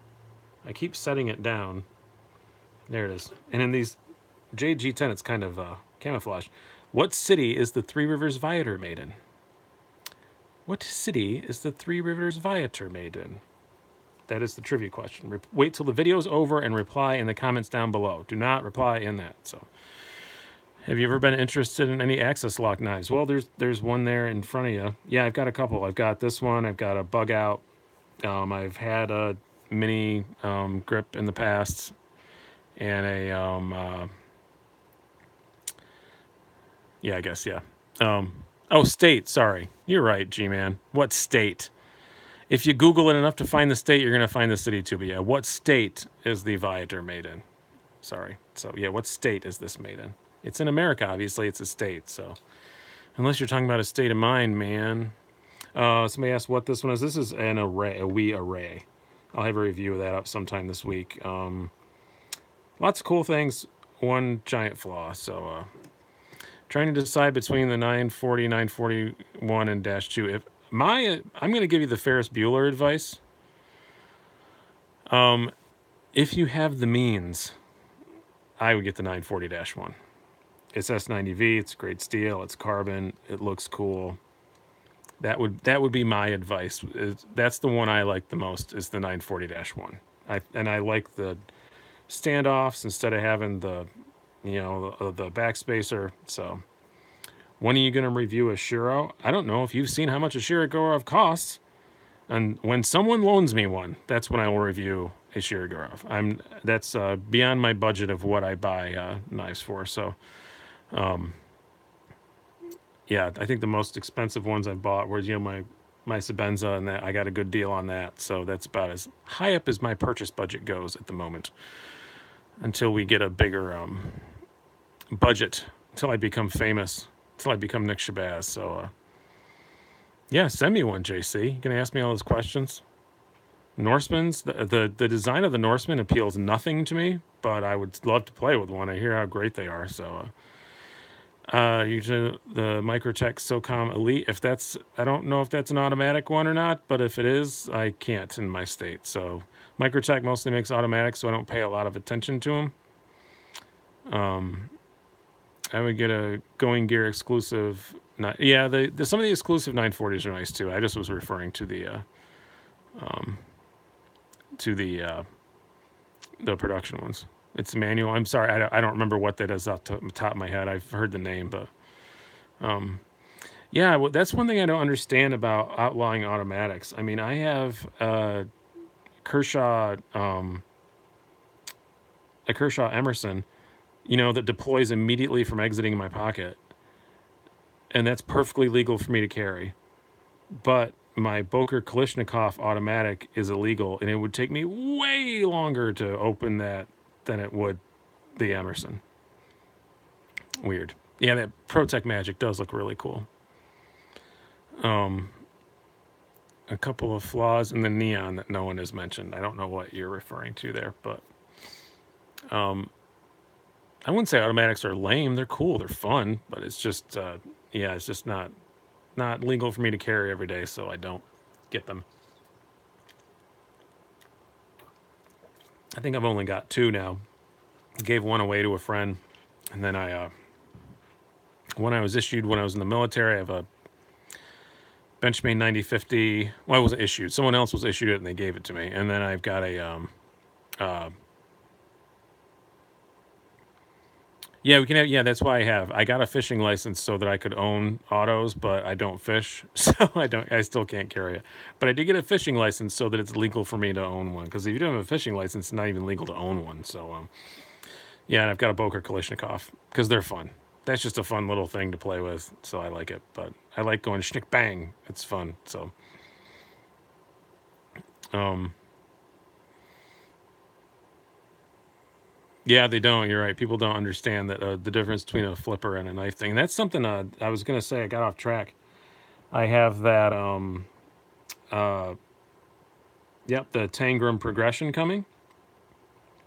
I keep setting it down, there it is, and in these JG10 it's kind of camouflage. What city is the Three Rivers Viator made in? What city is the Three Rivers Viator made in? That is the trivia question. Wait till the video's over and reply in the comments down below. Do not reply in that. So, have you ever been interested in any access lock knives? Well, there's one there in front of you. Yeah, I've got a couple. I've got this one. I've got a bug out. I've had a mini grip in the past, and a yeah, I guess, yeah. Oh, state. Sorry, you're right, G-Man. What state? If you Google it enough to find the state, you're gonna find the city too. But yeah, what state is the Viator made in? Sorry. So yeah, what state is this made in? It's in America, obviously. It's a state. So unless you're talking about a state of mind, man. Somebody asked what this one is. This is an array, a WIHA array. I'll have a review of that up sometime this week. Lots of cool things. One giant flaw. So trying to decide between the 940, 941, and -2. I'm going to give you the Ferris Bueller advice. If you have the means, I would get the 940-1. It's S90V. It's great steel. It's carbon. It looks cool. That would be my advice. That's the one I like the most, is the 940-1. I like the standoffs instead of having the the backspacer. So when are you going to review a Shiro? I don't know if you've seen how much a Shirogorov costs. And when someone loans me one, that's when I will review a Shirogorov. That's beyond my budget of what I buy knives for. So yeah, I think the most expensive ones I bought were my Sabenza, and that I got a good deal on that. So that's about as high up as my purchase budget goes at the moment, until we get a bigger budget, until I become famous, until I become Nick Shabazz. So yeah, send me one, JC. You gonna ask me all those questions? Norseman's, the design of the Norseman appeals nothing to me, but I would love to play with one. I hear how great they are. So usually the Microtech SOCOM Elite, I don't know if that's an automatic one or not, but if it is, I can't in my state. So Microtech mostly makes automatics, so I don't pay a lot of attention to them. I would get a Going Gear exclusive. Yeah, some of the exclusive 940s are nice too. I just was referring to the production ones. It's manual. I'm sorry, I don't remember what that is off the top of my head. I've heard the name, but yeah, well, that's one thing I don't understand about outlawing automatics. I mean, I have Kershaw a Kershaw Emerson, you know, that deploys immediately from exiting my pocket, and that's perfectly legal for me to carry. But my Boker Kalashnikov automatic is illegal, and it would take me way longer to open that than it would the Emerson. Weird. Yeah, that ProTech Magic does look really cool. A couple of flaws in the neon that no one has mentioned. I don't know what you're referring to there, but I wouldn't say automatics are lame. They're cool. They're fun, but it's just, yeah, it's just not legal for me to carry every day, so I don't get them. I think I've only got 2 now. Gave one away to a friend, and then one I was issued when I was in the military. I have a Benchmade 9050. Well, I wasn't issued. Someone else was issued it, and they gave it to me. And then I've got a yeah, we can have. Yeah, that's why I got a fishing license so that I could own autos, but I don't fish, so I still can't carry it. But I did get a fishing license so that it's legal for me to own one. Because if you don't have a fishing license, it's not even legal to own one. So, yeah, and I've got a Boker Kalashnikov because they're fun. That's just a fun little thing to play with, so I like it. But I like going schnick bang. It's fun. So, yeah, they don't. You're right. People don't understand that the difference between a flipper and a knife thing. And that's something I was gonna say. I got off track. I have that. Yep, the Tangram Progression coming.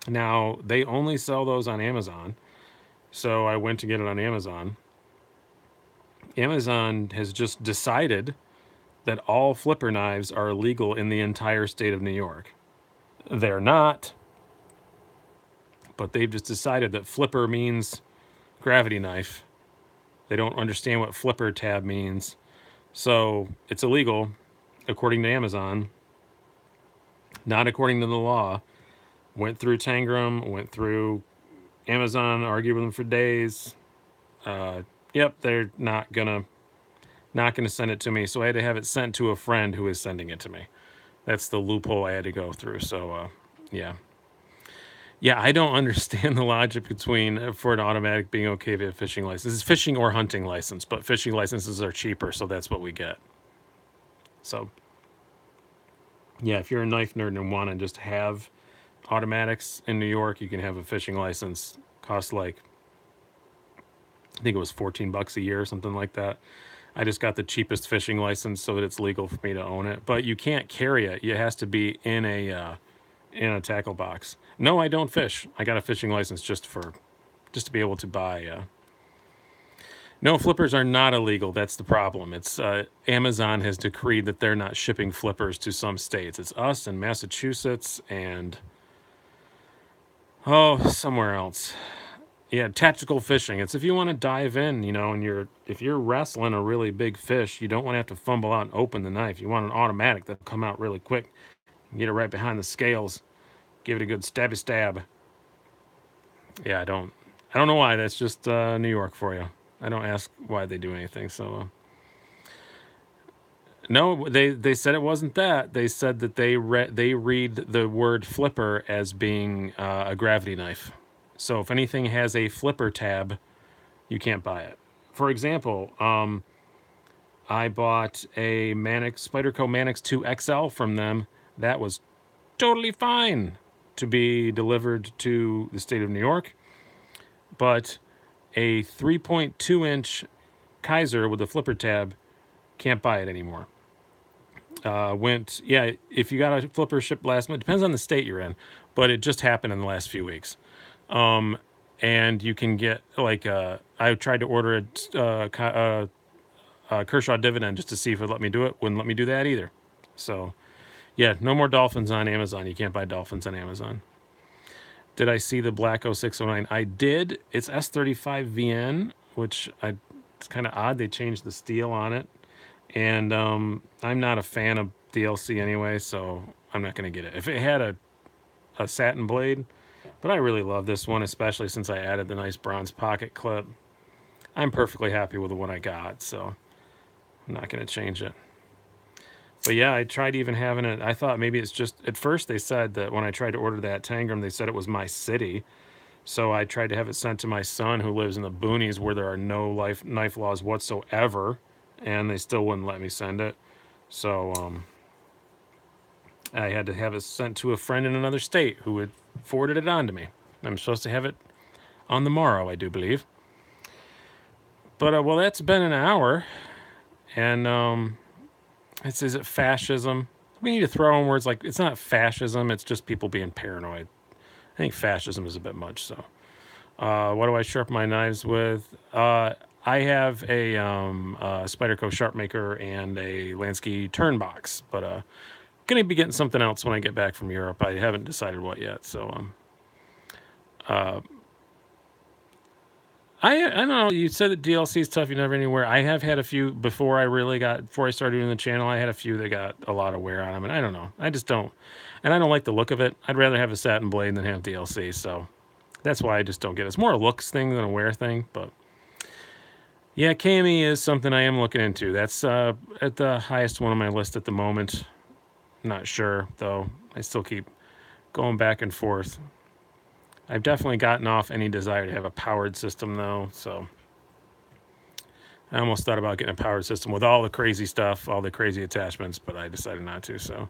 Now they only sell those on Amazon, so I went to get it on Amazon. Amazon has just decided that all flipper knives are illegal in the entire state of New York. They're not, but they've just decided that flipper means gravity knife. They don't understand what flipper tab means. So it's illegal according to Amazon, not according to the law. Went through Tangram, went through Amazon, argued with them for days. Yep, they're not gonna send it to me. So I had to have it sent to a friend who is sending it to me. That's the loophole I had to go through. So yeah. Yeah, I don't understand the logic between for an automatic being okay to have fishing license. It's fishing or hunting license, but fishing licenses are cheaper, so that's what we get. So, yeah, if you're a knife nerd and want to just have automatics in New York, you can have a fishing license. Cost like, I think it was $14 a year or something like that. I just got the cheapest fishing license so that it's legal for me to own it. But you can't carry it. It has to be in a tackle box. No, I don't fish. I got a fishing license just to be able to buy. No, flippers are not illegal. That's the problem. It's Amazon has decreed that they're not shipping flippers to some states. It's us and Massachusetts and somewhere else. Yeah, tactical fishing. It's if you want to dive in, you know, and if you're wrestling a really big fish, you don't want to have to fumble out and open the knife. You want an automatic that'll come out really quick. Get it right behind the scales. Give it a good stabby stab. Yeah, I don't know why. That's just New York for you. I don't ask why they do anything. So no, they said it wasn't that. They said that they read the word flipper as being a gravity knife. So if anything has a flipper tab, you can't buy it. For example, I bought a Spyderco Manix 2 XL from them. That was totally fine to be delivered to the state of New York. But a 3.2-inch Kaiser with a flipper tab, can't buy it anymore. If you got a flipper shipped last month, depends on the state you're in, but it just happened in the last few weeks. And you can get I tried to order a Kershaw Dividend just to see if it would let me do it. Wouldn't let me do that either. So, yeah, no more dolphins on Amazon. You can't buy dolphins on Amazon. Did I see the Black 0609? I did. It's S35VN, which it's kind of odd. They changed the steel on it. And I'm not a fan of DLC anyway, so I'm not going to get it. If it had a satin blade, but I really love this one, especially since I added the nice bronze pocket clip. I'm perfectly happy with the one I got, so I'm not going to change it. But yeah, I tried even having it. I thought maybe it's just, at first they said that when I tried to order that Tangram, they said it was my city. So I tried to have it sent to my son who lives in the boonies where there are no knife laws whatsoever, and they still wouldn't let me send it. So I had to have it sent to a friend in another state who had forwarded it on to me. I'm supposed to have it on the morrow, I do believe. But well, that's been an hour, and is it fascism? We need to throw in words like it's not fascism. It's just people being paranoid. I think fascism is a bit much. So, what do I sharpen my knives with? I have a Spyderco sharp maker and a Lansky turn box, but gonna be getting something else when I get back from Europe. I haven't decided what yet. So, I don't know. You said that DLC is tough. You never anywhere. I have had a few before before I started doing the channel. I had a few that got a lot of wear on them, and I don't know. I just don't, and I don't like the look of it. I'd rather have a satin blade than have DLC. So that's why I just don't get it. It's more a looks thing than a wear thing. But yeah, KME is something I am looking into. That's at the highest one on my list at the moment. Not sure though. I still keep going back and forth. I've definitely gotten off any desire to have a powered system though, so I almost thought about getting a powered system with all the crazy stuff, all the crazy attachments, but I decided not to. So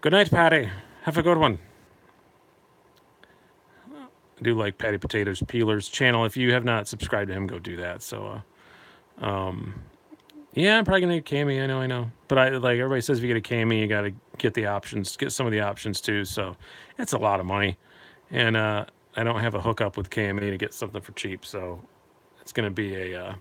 good night, Patty. Have a good one. I do like Patty Potatoes Peeler's channel. If you have not subscribed to him, go do that. So yeah, I'm probably gonna get KME. I know. But I like everybody says if you get a KME, you gotta get the options, get some of the options too. So it's a lot of money. And I don't have a hookup with KME to get something for cheap, so it's gonna be a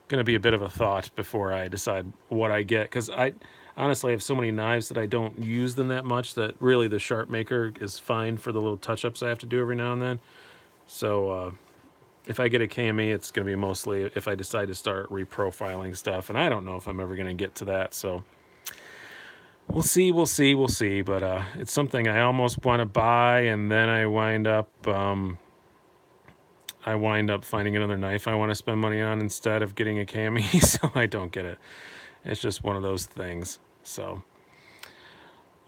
bit of a thought before I decide what I get. Because I honestly have so many knives that I don't use them that much that really the sharp maker is fine for the little touch-ups I have to do every now and then. So if I get a KME, it's gonna be mostly if I decide to start reprofiling stuff, and I don't know if I'm ever gonna get to that. So we'll see. But it's something I almost want to buy, and then I wind up finding another knife I want to spend money on instead of getting a KME, so I don't get it. It's just one of those things. So,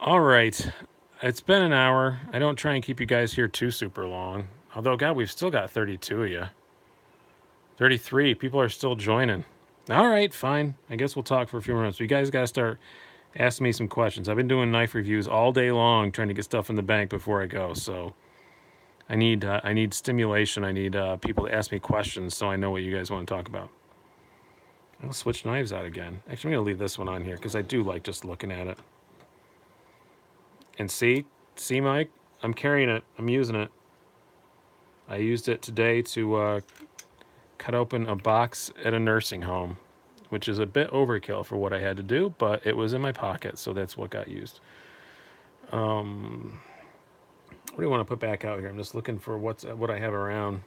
all right, it's been an hour. I don't try and keep you guys here too super long. Although, God, we've still got 32 of you. 33 people are still joining. All right, fine. I guess we'll talk for a few minutes. You guys got to start asking me some questions. I've been doing knife reviews all day long, trying to get stuff in the bank before I go. So I need stimulation. I need people to ask me questions so I know what you guys want to talk about. I'll switch knives out again. Actually, I'm going to leave this one on here because I do like just looking at it. And see, Mike, I'm carrying it. I'm using it. I used it today to cut open a box at a nursing home, which is a bit overkill for what I had to do, but it was in my pocket, so that's what got used. What do you want to put back out here? I'm just looking for what I have around.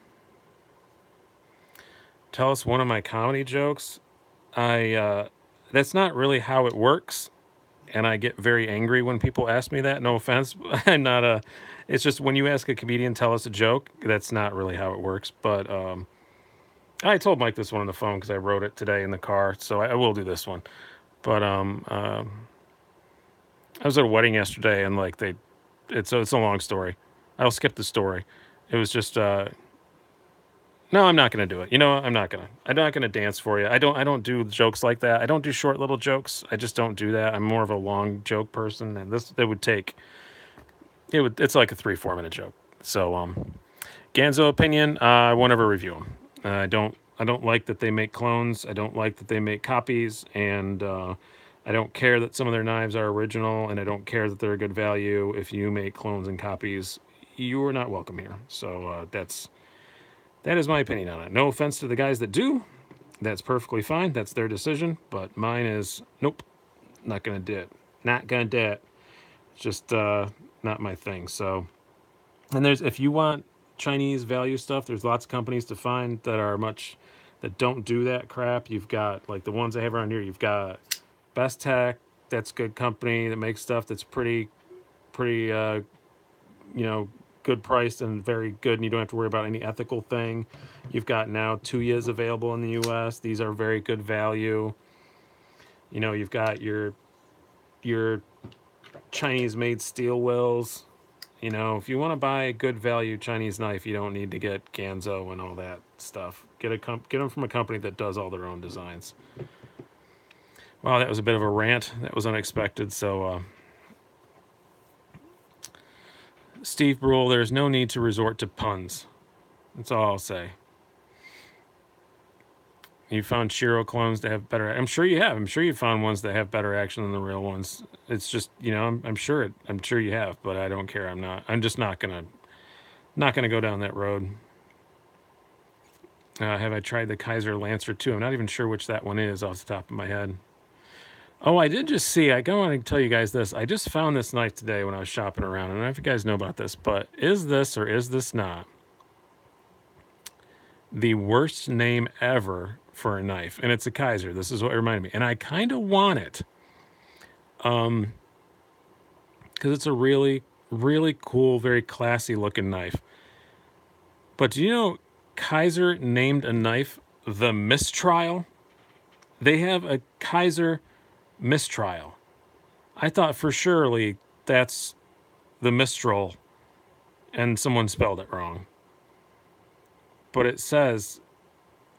Tell us one of my comedy jokes. That's not really how it works, and I get very angry when people ask me that. No offense, I'm not a. It's just when you ask a comedian, tell us a joke. That's not really how it works. But I told Mike this one on the phone because I wrote it today in the car, so I will do this one. But I was at a wedding yesterday, and like it's a long story. I'll skip the story. It was just no, I'm not gonna do it. I'm not gonna dance for you. I don't do jokes like that. I don't do short little jokes. I just don't do that. I'm more of a long joke person, and it's like a 3-4 minute joke. So Ganzo opinion, I won't ever review them. I don't like that they make clones. I don't like that they make copies, and I don't care that some of their knives are original, and I don't care that they're a good value. If you make clones and copies, you are not welcome here. So that is my opinion on it. No offense to the guys that do. That's perfectly fine. That's their decision. But mine is, nope, not going to do it. Not going to do it. Just not my thing. So, and if you want Chinese value stuff, there's lots of companies to find that don't do that crap. You've got, like the ones I have around here, you've got Best Tech. That's a good company that makes stuff that's pretty, good priced and very good, and you don't have to worry about any ethical thing. You've got now Tuyas available in the U.S. These are very good value. You've got your your Chinese-made steel wills. You know, if you want to buy a good value Chinese knife, you don't need to get Ganzo and all that stuff. Get them from a company that does all their own designs. Wow, that was a bit of a rant. That was unexpected. So, Steve Brule, there's no need to resort to puns. That's all I'll say. You found Shiro clones that have better. I'm sure you have. I'm sure you found ones that have better action than the real ones. It's just, you know, I'm sure you have, but I don't care. I'm just not gonna go down that road. Have I tried the Kaiser Lancer 2? I'm not even sure which that one is off the top of my head. Oh, I did just see. I want to tell you guys this. I just found this knife today when I was shopping around. I don't know if you guys know about this, but is this or is this not the worst name ever for a knife? And it's a Kaiser. This is what it reminded me. And I kind of want it. Because it's a really, really cool, very classy looking knife. But do you know Kaiser named a knife the Mistrial? They have a Kaiser Mistrial. I thought for surely that's the Mistral and someone spelled it wrong. But it says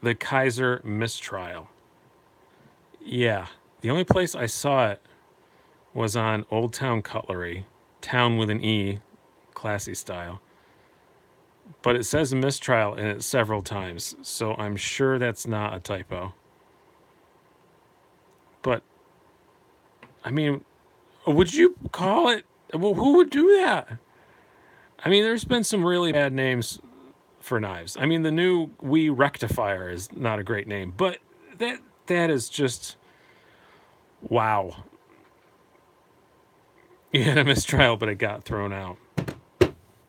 the Kaiser Mistrial. Yeah, the only place I saw it was on Old Town Cutlery, town with an E, classy style. But it says Mistrial in it several times, so I'm sure that's not a typo. But, I mean, would you call it? Well, who would do that? I mean, there's been some really bad names for knives. I mean, the new WIHA Rectifier is not a great name, but that is just, wow. You had a mistrial, but it got thrown out.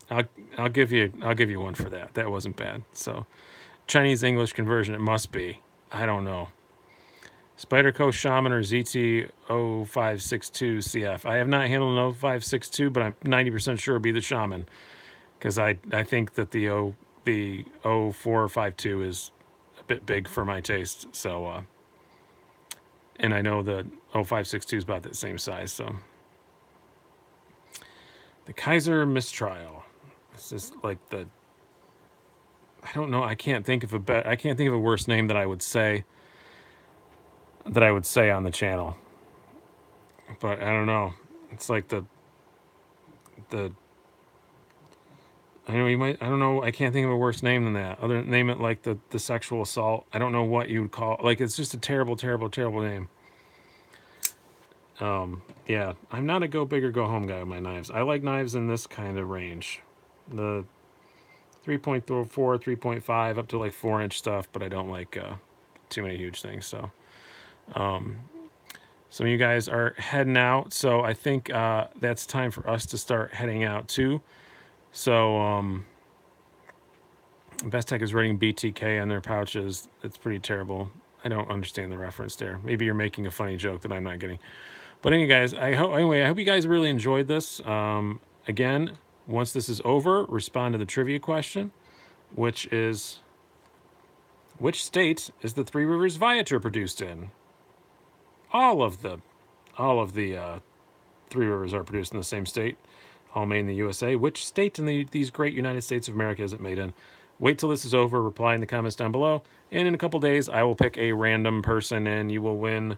I'll give you one for that. That wasn't bad. So, Chinese English conversion, it must be. I don't know. Spyderco Shaman or ZT0562 CF. I have not handled an 0562, but I'm 90% sure it'll be the Shaman, because I think that the 0452 is a bit big for my taste. So, and I know the 0562 is about that same size. So, the Kaiser Mistrial. It's just like I don't know. I can't think of a worse name that I would say on the channel. But I don't know. It's like I know you might. I don't know. I can't think of a worse name than that. Other name it like the sexual assault. I don't know what you would call. Like, it's just a terrible, terrible, terrible name. Yeah, I'm not a go big or go home guy with my knives. I like knives in this kind of range, the 3.4, 3.5 up to like 4-inch stuff. But I don't like too many huge things. So, some of you guys are heading out, so I think that's time for us to start heading out too. So, Best Tech is writing BTK on their pouches. It's pretty terrible. I don't understand the reference there. Maybe you're making a funny joke that I'm not getting. But anyway, guys, I hope you guys really enjoyed this. Again, once this is over, respond to the trivia question, which is, which state is the Three Rivers Viator produced in? All of the Three Rivers are produced in the same state, all made in the USA. Which state in these great United States of America is it made in? Wait till this is over, reply in the comments down below, and in a couple days I will pick a random person and you will win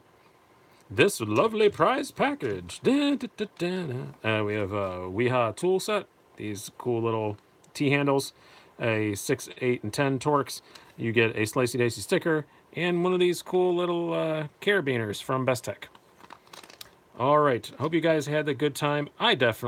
this lovely prize package. We have a WIHA tool set, these cool little T-handles, a 6, 8, and 10 Torx. You get a Slicey Dicey sticker, and one of these cool little carabiners from Best Tech. All right, hope you guys had a good time. I definitely